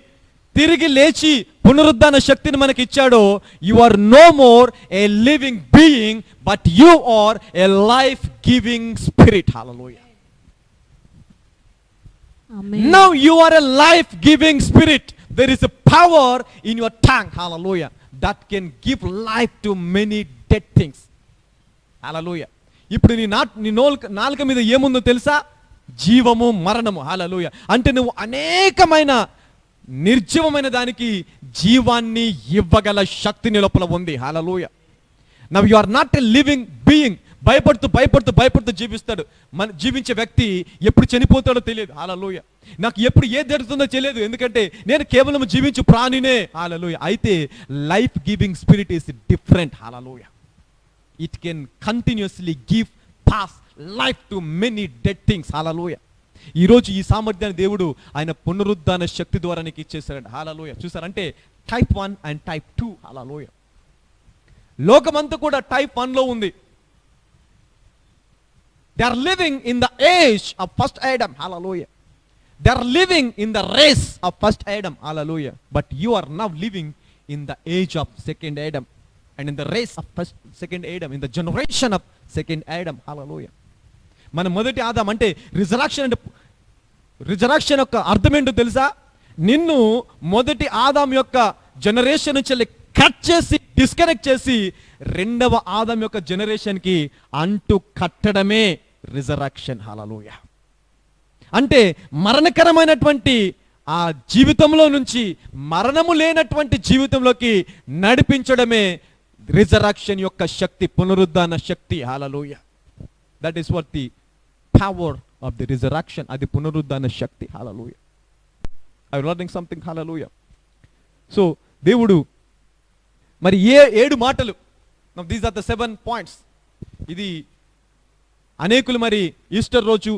తిరిగి లేచి పునరుద్ధాన శక్తిని మనకి ఇచ్చాడో, you are no more a living being but you are a life giving spirit. Hallelujah. Now you are a life giving spirit. There is a power in your tongue. Hallelujah. That can give life to many dead things. హల్లెలూయా. ఇప్పుడు నీ నాలుక మీద ఏముందో తెలుసా? జీవము, మరణము. హల్లెలూయా. అంటే నువ్వు అనేకమైన నిర్జీవమైన దానికి జీవాన్ని ఇవ్వగల శక్తి నీ లోపల ఉంది. Hallelujah. Now you are not a living being. భయపడుతూ జీవిస్తాడు. జీవించే వ్యక్తి ఎప్పుడు చనిపోతాడో తెలియదు. హల్లెలూయా. నాకు ఎప్పుడు ఏది జరుగుతుందో తెలియదు, ఎందుకంటే నేను కేవలం జీవించు ప్రాణినే. హల్లెలూయా. అయితే life giving spirit is different. Hallelujah. It can continuously give pass life to many dead things. Hallelujah. ఈరోజు ఈ సామర్థ్యాన్ని దేవుడు ఆయన పునరుద్ధాన శక్తి ద్వారా నీకు ఇచ్చేసాడు. హల్లెలూయా. చూసారంటే టైప్ 1 అండ్ టైప్ 2. హల్లెలూయా. లోకమంతా కూడా టైప్ 1 లో ఉంది. They are living in the age of first Adam. Hallelujah. They are living in the race of first Adam. Hallelujah. But you are now living in the age of second Adam. And in the race of second Adam, in the generation of second Adam. Hallelujah. మన మొదటి ఆదాం అంటే రిజరక్షన్ యొక్క అర్థం ఏంటో తెలుసా? నిన్ను మొదటి ఆదాం యొక్క జనరేషన్ నుంచి కట్ చేసి డిస్కనెక్ట్ చేసి రెండవ ఆదాం యొక్క జనరేషన్ కి అంటు కట్టడమే రిజరక్షన్. హల్లెలూయా. అంటే మరణకరమైనటువంటి ఆ జీవితంలో నుంచి మరణము లేనటువంటి జీవితంలోకి నడిపించడమే రిజరక్షన్ యొక్క శక్తి, పునరుద్ధాన శక్తి. Hallelujah. That is what the power of the resurrection. అది పునరుద్ధాన శక్తి. Hallelujah. I learning something. Hallelujah. So దేవుడు మరి 7 మాటలు, దీస్ ఆర్ ద 7 పాయింట్స్. ఇది అనేకులు మరి ఈస్టర్ రోజు,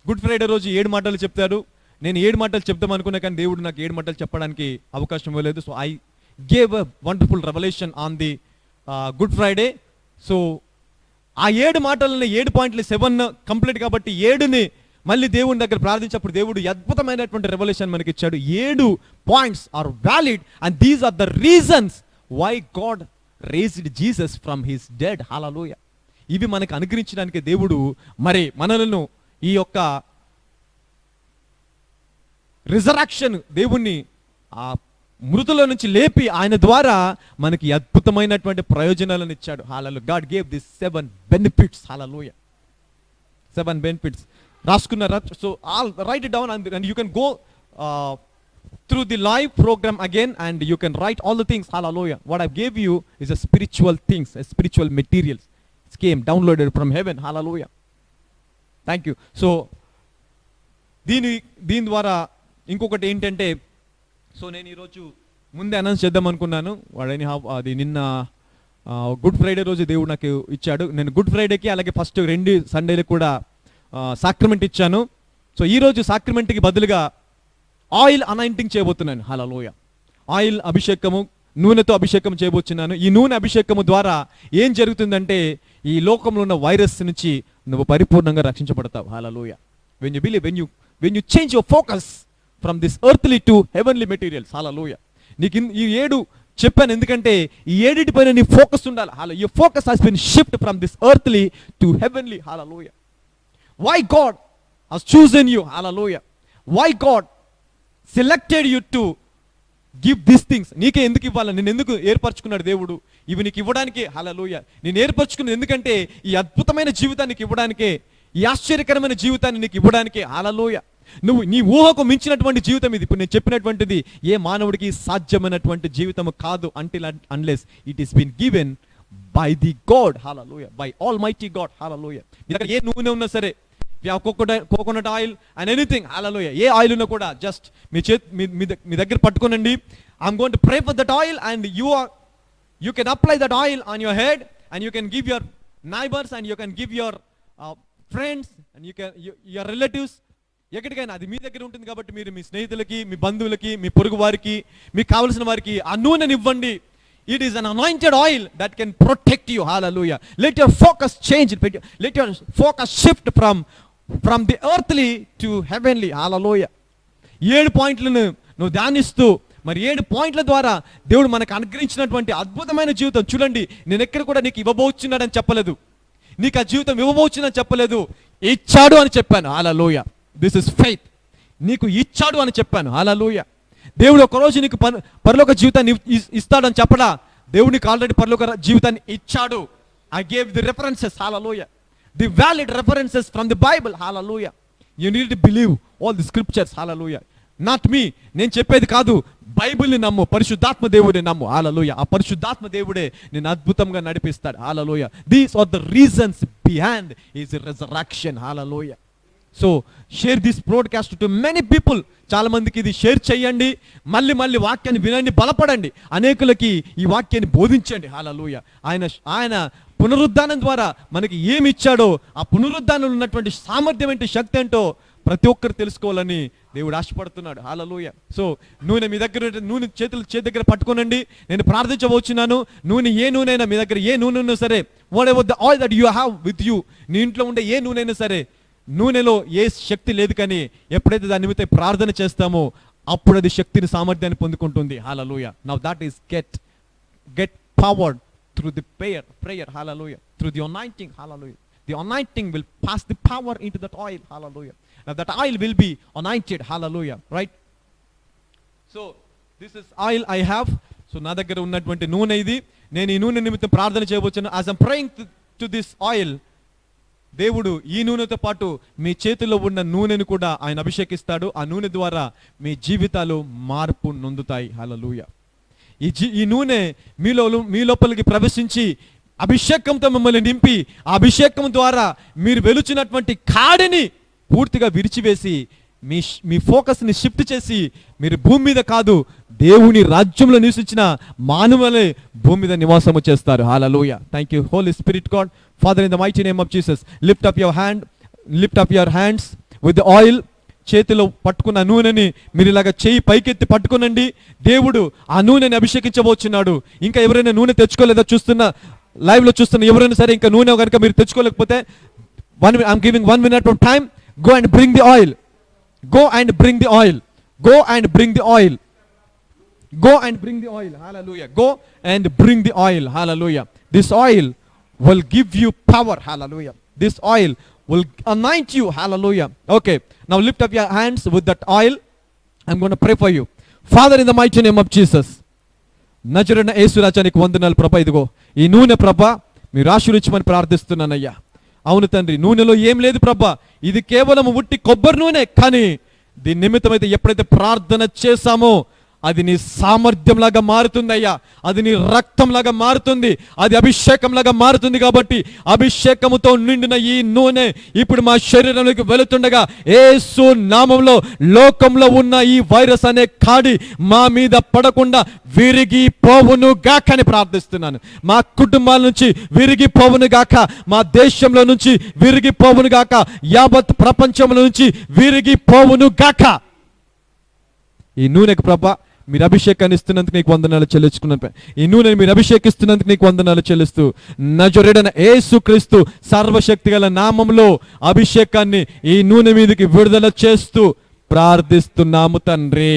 గుడ్ ఫ్రైడే రోజు 7 మాటలు చెప్తారు. నేను 7 మాటలు చెప్తాం అనుకున్నా, కానీ దేవుడు నాకు 7 మాటలు చెప్పడానికి అవకాశం ఇవ్వలేదు. So I gave a wonderful revolution on the good Friday. So ఆ 7 మాటలని 7 పాయింట్లు 7 కంప్లీట్ కాబట్టి 7ని మళ్ళీ దేవుని దగ్గర ప్రార్థించినప్పుడు దేవుడు అద్భుతమైనటువంటి రెవల్యూషన్ మనకి ఇచ్చాడు. 7 points are valid and these are the reasons why God raised Jesus from his dead. Hallelujah. ఇవి మనకు అనుగ్రహించడానికి దేవుడు మరి మనలను ఈ యొక్క రిజరక్షన్, దేవుణ్ణి ఆ మృతుల నుంచి లేపి ఆయన ద్వారా మనకి అద్భుతమైనటువంటి ప్రయోజనాలను ఇచ్చాడు. Hallelujah. God gave this 7 benefits. Hallelujah. 7 benefits రాసుకున్నారా? So all write it down and you can go through the live program again and you can write all the things. Hallelujah. What I gave you is a spiritual things, a spiritual materials. It came downloaded from heaven. Hallelujah. Thank you. So దీని ద్వారా ఇంకొకటి ఏంటంటే, సో నేను ఈరోజు ముందే అనౌన్స్ చేద్దాం అనుకున్నాను. వాడని అది నిన్న గుడ్ ఫ్రైడే రోజు దేవుడు నాకు ఇచ్చాడు. నేను గుడ్ ఫ్రైడేకి అలాగే ఫస్ట్ 2 సండేలకు కూడా సాక్రమెంట్ ఇచ్చాను. సో ఈరోజు సాక్రమెంట్కి బదులుగా ఆయిల్ అనాయింటింగ్ చేయబోతున్నాను. హల్లెలూయా. ఆయిల్ అభిషేకము, నూనెతో అభిషేకం చేయబోతున్నాను. ఈ నూనె అభిషేకము ద్వారా ఏం జరుగుతుందంటే, ఈ లోకంలో ఉన్న వైరస్ నుంచి నువ్వు పరిపూర్ణంగా రక్షించబడతావు. హల్లెలూయా. when you believe, when you change your focus from this earthly to heavenly materials. హల్లెలూయా. నీకు ఈ 7 చెప్పాను ఎందుకంటే ఈ 7 పైన నీ ఫోకస్ ఉండాలి. హల్లెలూయా. your focus has been shifted from this earthly to heavenly. Hallelujah. why God has chosen you. hallelujah. why God selected you to give these things. నీకే ఎందుకు ఇవ్వాలి, నేను ఎందుకు ఏర్పరచుకున్నాడు దేవుడు ఇవి నీకు ఇవ్వడానికి. హల్లెలూయా. నేను ఏర్పరచుకున్నది ఎందుకంటే ఈ అద్భుతమైన జీవితానికి ఇవ్వడానికే, ఈ ఆశ్చర్యకరమైన జీవితాన్ని నీకు ఇవ్వడానికే. హల్లెలూయా. నువ్వు నీ ఊహకు మించినటువంటి జీవితం ఇది. ఇప్పుడు నేను చెప్పినటువంటిది ఏ మానవుడికి సాధ్యమైనటువంటి జీవితం కాదు, until unless it is been given by the God. hallelujah. by almighty God. hallelujah. మీ దగ్గర ఏ నూనె ఉన్నా సరే, coconut oil and anything. Hallelujah. ఏ ఆయిల్ ఉన్నా కూడా జస్ట్ మీ దగ్గర పట్టుకోనండి. I'm going to pray for that oil and you can apply that oil on your head and you can give your neighbours and you can give your friends and your relatives. ఎక్కడికైనా అది మీ దగ్గర ఉంటుంది కాబట్టి మీరు మీ స్నేహితులకి, మీ బంధువులకి, మీ పొరుగు వారికి, మీకు కావలసిన వారికి ఆ నూనెని ఇవ్వండి. It is an anointed oil that can protect you. Hallelujah. Let your focus change. Let your focus shift from the earthly to heavenly. Hallelujah. 7 పాయింట్లను నువ్వు ధ్యానిస్తూ మరి 7 పాయింట్ల ద్వారా దేవుడు మనకు అనుగ్రహించినటువంటి అద్భుతమైన జీవితం చూడండి. నేను ఎక్కడ కూడా నీకు ఇవ్వబోచున్నాడని చెప్పలేదు, నీకు ఆ జీవితం ఇవ్వబోచున్నాడని చెప్పలేదు, ఇచ్చాడు అని చెప్పాను. హల్లెలూయా. This is faith. నీకు ఇచ్చాడు అని చెప్పాను. హల్లెలూయా. దేవుడు ఒకరోజు నీకు పరలోక జీవితాన్ని ఇస్తాడని చెప్పడా, దేవుడు నీకు ఆల్రెడీ పరలోక జీవితాన్ని ఇచ్చాడు. I gave the references. Hallelujah. The valid references from the Bible. Hallelujah. You need to believe all the scriptures. Hallelujah. Not me, నేను చెప్పేది కాదు, బైబిల్ని నమ్ము, పరిశుద్ధాత్మ దేవుడిని నమ్ము. హల్లెలూయా. ఆ పరిశుద్ధాత్మ దేవుడే నేను అద్భుతంగా నడిపిస్తాడు. Hallelujah. These are the reasons behind his resurrection. Hallelujah. So share this broadcast to many people. చాలా మందికి ఇది షేర్ చేయండి. మళ్ళీ వాక్యాన్ని వినండి, బలపడండి. అనేకులకి ఈ వాక్యాన్ని బోధించండి. హల్లెలూయా. ఆయన పునరుద్ధానం ద్వారా మనకి ఏమి ఇచ్చాడో, ఆ పునరుద్ధానంలో ఉన్నటువంటి సామర్థ్యం ఏంటి, శక్తి ఏంటో ప్రతి ఒక్కరు తెలుసుకోవాలని దేవుడు ఆశపడుతున్నాడు. హల్లెలూయా. సో నూనె మీ దగ్గర, నూనె చేతి దగ్గర పట్టుకోనండి. నేను ప్రార్థించవచ్చున్నాను. నూనె ఏ నూనె అయినా మీ దగ్గర ఏ నూనె ఉన్నా సరే, what ever the oil that you have with you, నీ ఇంట్లో ఉండే ఏ నూనె అయినా సరే, నూనెలో ఏ శక్తి లేదు, కానీ ఎప్పుడైతే దాని నిమిత్తం ప్రార్థన చేస్తామో అప్పుడు అది శక్తిని, సామర్థ్యాన్ని పొందుకుంటుంది. Hallelujah. Now that is get powered through the prayer. Hallelujah. Through the anointing. Hallelujah. The anointing will pass the power into that oil. Hallelujah. Now that oil will be anointed. Hallelujah. Right? So this is oil I have. So నా దగ్గర ఉన్నటువంటి నూనె ఇది. నేను ఈ నూనె నిమిత్తం ప్రార్థన చేయబోతున్నాను. As I'm praying to this oil, దేవుడు ఈ నూనెతో పాటు మీ చేతిలో ఉన్న నూనెను కూడా ఆయన అభిషేకిస్తాడు. ఆ నూనె ద్వారా మీ జీవితాలు మార్పు నొందుతాయి. హల్లెలూయా. ఈ నూనె మీ లోపలికి ప్రవేశించి అభిషేకంతో మిమ్మల్ని నింపి ఆ అభిషేకం ద్వారా మీరు వెలుచినటువంటి కాడిని పూర్తిగా విరిచివేసి మీ ఫోకస్ని షిఫ్ట్ చేసి మీరు భూమి మీద కాదు దేవుని రాజ్యంలో నివసించిన మానవులే భూమి మీద నివాసము చేస్తారు. Hallelujah. Thank you Holy Spirit God. Father, in the mighty name of Jesus, lift up your hands with the oil. చేతిలో పట్టుకున్న నూనెని మీరు ఇలాగ చేయి పైకెత్తి పట్టుకునండి. దేవుడు ఆ నూనెని అభిషేకించబోచున్నాడు. ఇంకా ఎవరైనా నూనె తెచ్చుకోలేదా లైవ్లో చూస్తున్న ఎవరైనా సరే ఇంకా నూనె కనుక మీరు తెచ్చుకోలేకపోతే I'm giving 1 minute of time. Go and bring the oil. Go and bring the oil. Go and bring the oil. Go and bring the oil. Hallelujah. Go and bring the oil. Hallelujah. This oil will give you power. Hallelujah. This oil will anoint you. Hallelujah. Okay. Now lift up your hands with that oil. I'm going to pray for you. Father, in the mighty name of Jesus. నజరుడైన యేసు రాజానికి వందనాలు ప్రభా. ఇదిగో ఈ నూనె ప్రభా మీరు ఆశీర్వదించమని ప్రార్థిస్తున్నానయ్యా. అవును తండ్రి, నూనెలో ఏం లేదు ప్రభా, ఇది కేవలం ఉట్టి కొబ్బరి నూనె. కానీ దీని నిమిత్తమైతే ఎప్పుడైతే ప్రార్థన చేశామో అది నీ సామర్థ్యంలాగా మారుతుందయ్యా, అది నీ రక్తంలాగా మారుతుంది, అది అభిషేకంలాగా మారుతుంది. కాబట్టి అభిషేకముతో నిండిన ఈ నూనె ఇప్పుడు మా శరీరంలోకి వెళుతుండగా యేసు నామంలో లోకంలో ఉన్న ఈ వైరస్ అనే కాడి మా మీద పడకుండా విరిగి పోవును గాక అని ప్రార్థిస్తున్నాను. మా కుటుంబాల నుంచి విరిగి పోవును గాక, మా దేశంలో నుంచి విరిగి పోవును గాక, యావత్ ప్రపంచంలో నుంచి విరిగి పోవును గాక. ఈ నూనెకు ప్రభా మీరు అభిషేకాన్ని ఇస్తున్నందుకు నీకు వందనాలు చెల్లించుకున్నాను. ఈ నూనెని మీరు అభిషేకిస్తున్నందుకు నీకు వందనాలు చెల్లిస్తూ నజరేయుడైన యేసుక్రీస్తు సర్వశక్తి గల నామంలో అభిషేకాన్ని ఈ నూనె మీదకి విడుదల చేస్తూ ప్రార్థిస్తున్నాము తండ్రి.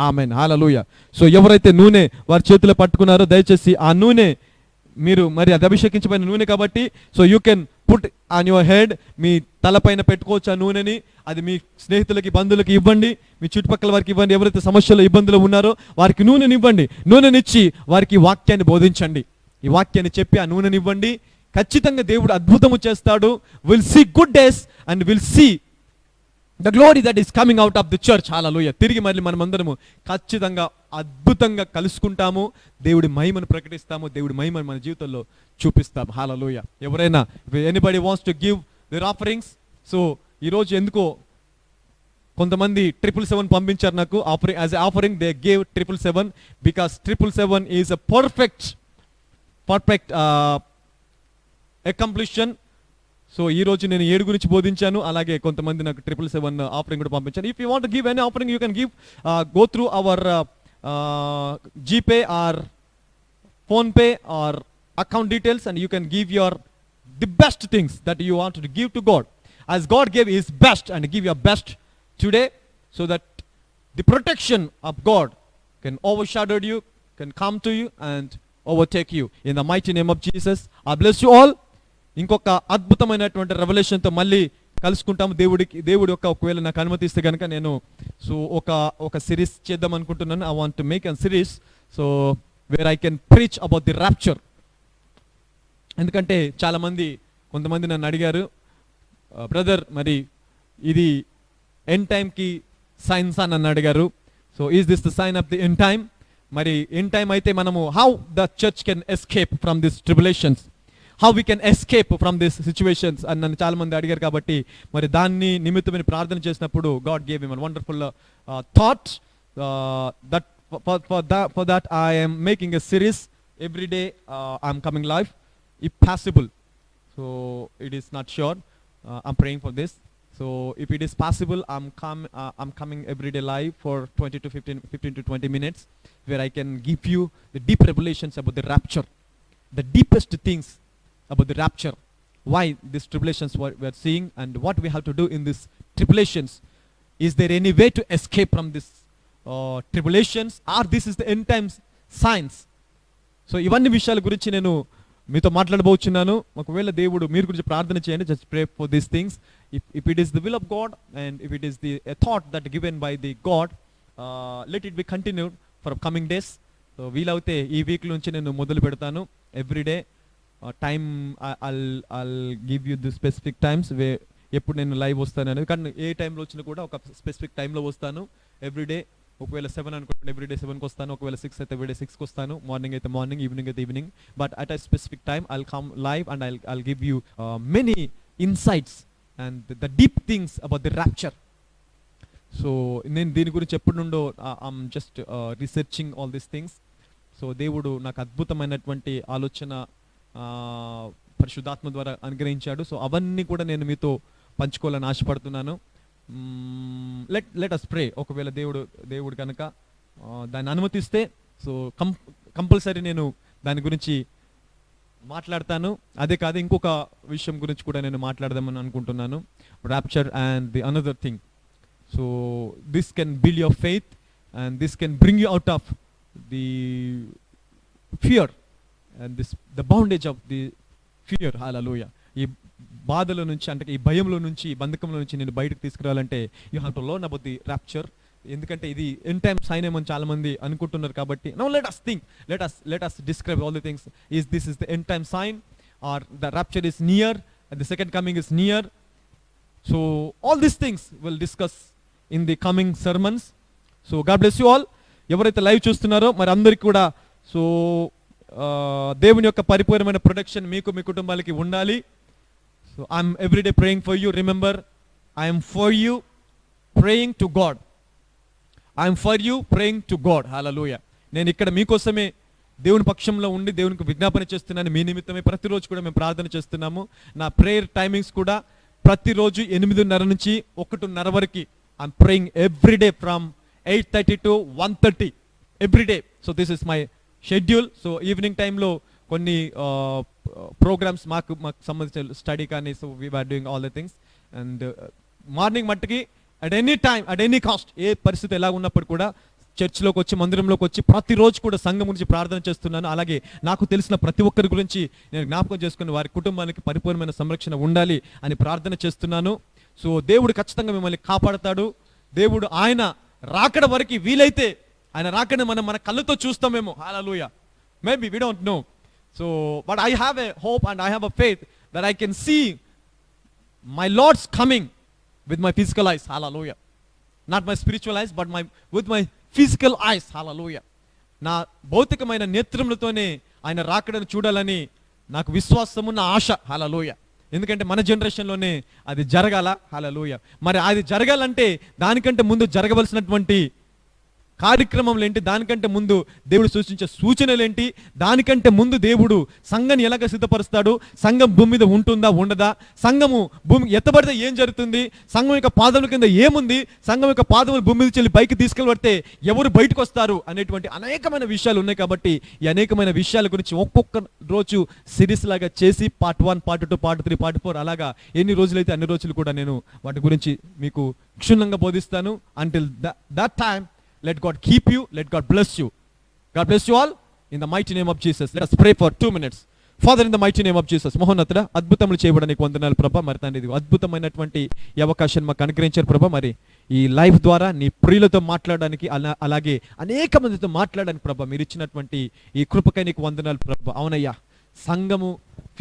ఆమెన్. హల్లెలూయా. సో ఎవరైతే నూనె వారి చేతిలో పట్టుకున్నారో దయచేసి ఆ నూనె మీరు మరి అది అభిషేకించబడిన నూనె కాబట్టి so you can put on your head. మీ తలపైన పెట్టుకోవచ్చు ఆ నూనెని. అది మీ స్నేహితులకి బంధువులకి ఇవ్వండి, మీ చుట్టుపక్కల వారికి ఇవ్వండి. ఎవరైతే సమస్యలో ఇబ్బందులు ఉన్నారో వారికి నూనెని ఇవ్వండి. నూనెనిచ్చి వారికి వాక్యాన్ని బోధించండి. ఈ వాక్యాన్ని చెప్పి ఆ నూనెని ఇవ్వండి. ఖచ్చితంగా దేవుడు అద్భుతము చేస్తాడు. Will see good days and will see the glory that is coming out of the church. Hallelujah. తిరిగి మళ్ళీ మనమందరము ఖచ్చితంగా అద్భుతంగా కలుసుకుంటాము, దేవుడి మహిమను ప్రకటిస్తాము, దేవుడి మహిమను మన జీవితంలో చూపిస్తాము. హల్లెలూయా. ఎవరైనా anybody wants to give their offerings. So ఈరోజు ఎందుకో కొంతమంది 777 పంపించారు నాకు offering. As a offering they gave 777 because 777 is a perfect accomplishment. So ఈ రోజు నేను 7 గురించి బోధించాను. అలాగే కొంతమంది నాకు 777 ఆఫరింగ్ కూడా పంపించాను. If you want give any offering you can give. Go through our GPay are PhonePe are account details and you can give your the best things that you want to give to God. As God gave His best, and give your best today so that the protection of God can overshadow you, can come to you and overtake you. In the mighty name of Jesus, I bless you all. ఇంకొక అద్భుతమైనటువంటి రెవల్యూషన్తో మళ్ళీ కలుసుకుంటాము. దేవుడి యొక్క ఒకవేళ నాకు అనుమతిస్తే కనుక నేను సో ఒక సిరీస్ చేద్దాం అనుకుంటున్నాను. I want to make a series so where I can preach about the rapture. ఎందుకంటే కొంతమంది నన్ను అడిగారు, బ్రదర్ మరి ఇది ఎండ్ టైంకి సైన్స్ అని నన్ను అడిగారు. So is this the sign of the end time? మరి ఎండ్ టైం అయితే మనము how the church can escape from this tribulations, how we can escape from this situations అని నన్ను చాలా మంది అడిగారు. కాబట్టి మరి దాన్ని నిమిత్తమని ప్రార్థన చేసినప్పుడు God gave him a wonderful thought that for that I am making a series every day. I'm coming live if possible. So it is not sure. I'm praying for this. So if it is possible, I'm coming every day live for 15 to 20 minutes where I can give you the deep revelations about the rapture, the deepest things about the rapture, why these tribulations we are seeing and what we have to do in these tribulations. Is there any way to escape from this tribulations, or this is the end times signs? So ఇవన్నీ విషయాల గురించి నేను మీతో మాట్లాడబోచున్నాను. ఒకవేళ దేవుడు మీరు గురించి ప్రార్థన చేయండి. Just pray for these things. If it is the will of God and if it is the thought that given by the God, let it be continued for coming days. So వీలవుతే ఈ వీక్ నుంచి నేను మొదలు పెడతాను. Everyday time I'll give you the specific times ఎప్పుడు నేను లైవ్ వస్తాను అనేది. కానీ ఏ టైంలో వచ్చినా కూడా ఒక స్పెసిఫిక్ టైంలో వస్తాను. ఎవ్రీడే ఒకవేళ 7 అనుకోండి, ఎవ్రీడే 7కి వస్తాను. ఒకవేళ 6 అయితే ఎవ్రీడే 6కి వస్తాను. మార్నింగ్ అయితే మార్నింగ్, ఈవినింగ్ అయితే evening. But at a specific time I'll come live and I'll give you many insights and the deep things about the rapture. So నేను దీని గురించి ఎప్పటి నుండో I'm just researching all these things. So దేవుడు నాకు అద్భుతమైనటువంటి ఆలోచన పరిశుద్ధాత్మ ద్వారా అనుగ్రహించాడు. సో అవన్నీ కూడా నేను మీతో పంచుకోవాలని ఆశపడుతున్నాను. లెట్ అస్ ప్రే. ఒకవేళ దేవుడు కనుక దాన్ని అనుమతిస్తే సో కంపల్సరీ నేను దాని గురించి మాట్లాడతాను. అదే కాదు, ఇంకొక విషయం గురించి కూడా నేను మాట్లాడదామని అనుకుంటున్నాను, rapture and the another thing. So this can build your faith and this can bring you out of the fear and the bondage of the fear. Hallelujah. ఈ బాధల నుంచి, అంటే ఈ భయంలో నుంచి, ఈ బంధకంలో నుంచి నేను బయటకు తీసుకురావాలంటే you have to learn about the rapture. ఎందుకంటే ఇది ఎండ్ టైమ్ సైన్ ఏమని చాలా మంది అనుకుంటున్నారు. కాబట్టి now let us think, let us describe all the things. This is the end time sign, or the rapture is near and the second coming is near. So all these things we'll discuss in the coming sermons. So God bless you all. ఎవరైతే లైవ్ చూస్తున్నారో మరి అందరికి కూడా సో దేవుని యొక్క పరిపూర్ణమైన ప్రొటెక్షన్ మీకు, మీ కుటుంబాలకి ఉండాలి. So I'm everyday praying for you. Remember, I'm for you praying to God. I'm for you praying to God. Hallelujah. నేను ఇక్కడ మీకోసమే దేవుని పక్షంలో ఉండి దేవునికి విజ్ఞాపన చేస్తున్నాను. మీ నిమిత్తమే ప్రతిరోజు కూడా మేము ప్రార్థన చేస్తున్నాము. నా ప్రేయర్ టైమింగ్స్ కూడా ప్రతిరోజు 8:30 నుంచి 1:30 వరకు. I'm praying everyday from 8:30 to 1:30 everyday. So this is my schedule. So evening టైంలో కొన్ని ప్రోగ్రామ్స్ మాకు సంబంధించిన స్టడీ కానీ, so we're doing all the things. And morning మట్టుకి at any time, at any cost, ఏ పరిస్థితి ఎలా ఉన్నప్పుడు కూడా చర్చ్లోకి వచ్చి, మందిరంలోకి వచ్చి ప్రతిరోజు కూడా సంఘం గురించి ప్రార్థన చేస్తున్నాను. అలాగే నాకు తెలిసిన ప్రతి ఒక్కరి గురించి నేను జ్ఞాపకం చేసుకుని వారి కుటుంబానికి పరిపూర్ణమైన సంరక్షణ ఉండాలి అని ప్రార్థన చేస్తున్నాను. సో దేవుడు ఖచ్చితంగా మిమ్మల్ని కాపాడతాడు. దేవుడు ఆయన రాకడ వరకు వీలైతే ఆయన రాకడ మనం మన కళ్ళతో చూస్తామేమో. Hallelujah. Maybe we don't know. So but I have a hope and I have a faith that I can see my Lord's coming with my physical eyes. Hallelujah. Not my spiritual eyes, but with my physical eyes. Hallelujah. నా భౌతికమైన నేత్రములతోనే ఆయన రాకడను చూడాలని నాకు విశ్వాసము, నా ఆశ. హల్లెలూయా. ఎందుకంటే మన జనరేషన్లోనే అది జరగాల. హల్లెలూయా. మరి అది జరగాలంటే దానికంటే ముందు జరగవలసినటువంటి కార్యక్రమంలు ఏంటి, దానికంటే ముందు దేవుడు సూచించే సూచనలు ఏంటి, దానికంటే ముందు దేవుడు సంఘాన్ని ఎలాగ సిద్ధపరుస్తాడు, సంఘం భూమి మీద ఉంటుందా ఉండదా, సంఘము భూమి ఎత్తబడితే ఏం జరుగుతుంది, సంఘం యొక్క పాదముల కింద ఏముంది, సంఘం యొక్క పాదములు భూమి మీద చెల్లి పైకి తీసుకెళ్ళబడితే ఎవరు బయటకు వస్తారు అనేటువంటి అనేకమైన విషయాలు ఉన్నాయి. కాబట్టి ఈ అనేకమైన విషయాల గురించి ఒక్కొక్క రోజు సిరీస్ లాగా చేసి పార్ట్ 1, పార్ట్ 2, పార్ట్ 3, పార్ట్ 4 అలాగా ఎన్ని రోజులైతే అన్ని రోజులు కూడా నేను వాటి గురించి మీకు క్షుణ్ణంగా బోధిస్తాను. Until that time, let God keep you, let God bless you. God bless you all in the mighty name of Jesus. Let us pray for 2 minutes. Father, in the mighty name of Jesus. మహోన్నతుడా, అద్భుతములు చేయబడడానికి వందనాలు ప్రభా. మరి తండ్రి, ఇది అద్భుతమైనటువంటి ఈ అవకాశాన్ని మాకు అనుగ్రహించారు ప్రభా. మరి ఈ లైవ్ ద్వారా నీ ప్రియులతో మాట్లాడడానికి, అలాగే అనేక మందితో మాట్లాడడానికి ప్రభా మీరు ఇచ్చినటువంటి ఈ కృపకై నీకు వందనాలు ప్రభా. అవునయ్యా, సంఘము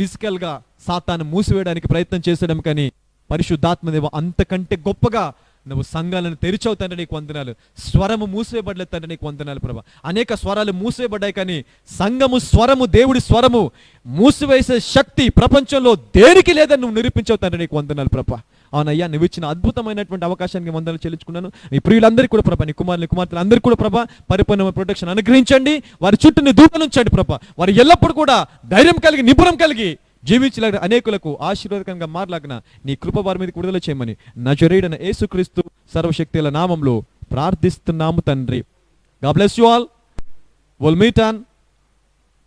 ఫిజికల్గా సాతాను మూసివేయడానికి ప్రయత్నం చేసడం, కానీ పరిశుద్ధాత్మదేవ అంతకంటే గొప్పగా నువ్వు సంఘాలను తెరిచావు తండ్రి, నీకు వందనాలు. స్వరము మూసివేయబడలేదు తండ్రి, నీకు వందనాలు ప్రభా. అనేక స్వరాలు మూసివేయబడ్డాయి, కానీ సంఘము స్వరము, దేవుడి స్వరము మూసివేసే శక్తి ప్రపంచంలో దేనికి లేదని నువ్వు నిరూపించావు తండ్రి, నీకు వందనాలు ప్రభా. అవునయ్యా, నువ్వు ఇచ్చిన అద్భుతమైనటువంటి అవకాశానికి వందనాలు చెల్లించుకున్నాను. నీ ప్రియులందరికీ కూడా ప్రభా, నీ కుమారులు, కుమార్తెలు అందరికీ కూడా ప్రభా పరిపూర్ణమైన ప్రొటెక్షన్ అనుగ్రహించండి. వారి చుట్టూ నీ దూతలు ఉంచండి ప్రభా. వారు ఎల్లప్పుడూ కూడా ధైర్యం కలిగి, నిపుణం కలిగి జీవించలేక అనేకులకు ఆశీర్వాదకరంగా మారలాగిన నీ కృప వారి మీదకి విడుదల చేయమని నజరేయుడైన యేసుక్రీస్తు సర్వశక్తుల నామంలో ప్రార్థిస్తున్నాము తండ్రి. God bless you all. We'll meet on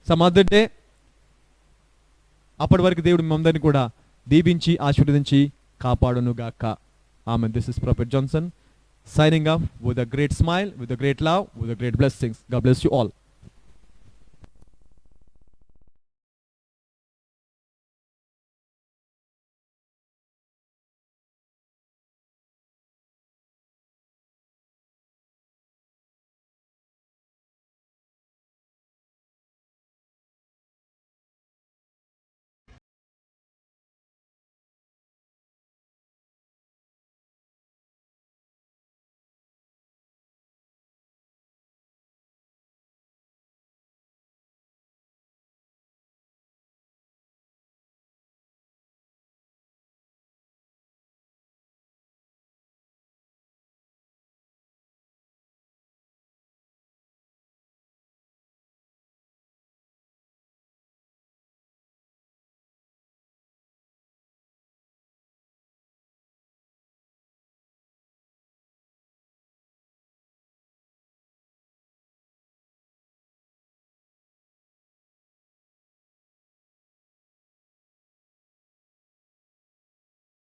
some other day. అప్పటి వరకు దేవుడు మనందరినీ కూడా దీవించి ఆశీర్వదించి కాపాడునుగాక. Amen. This is Prophet Johnson signing off with a great smile, with a great love, with a great blessings. God bless you all.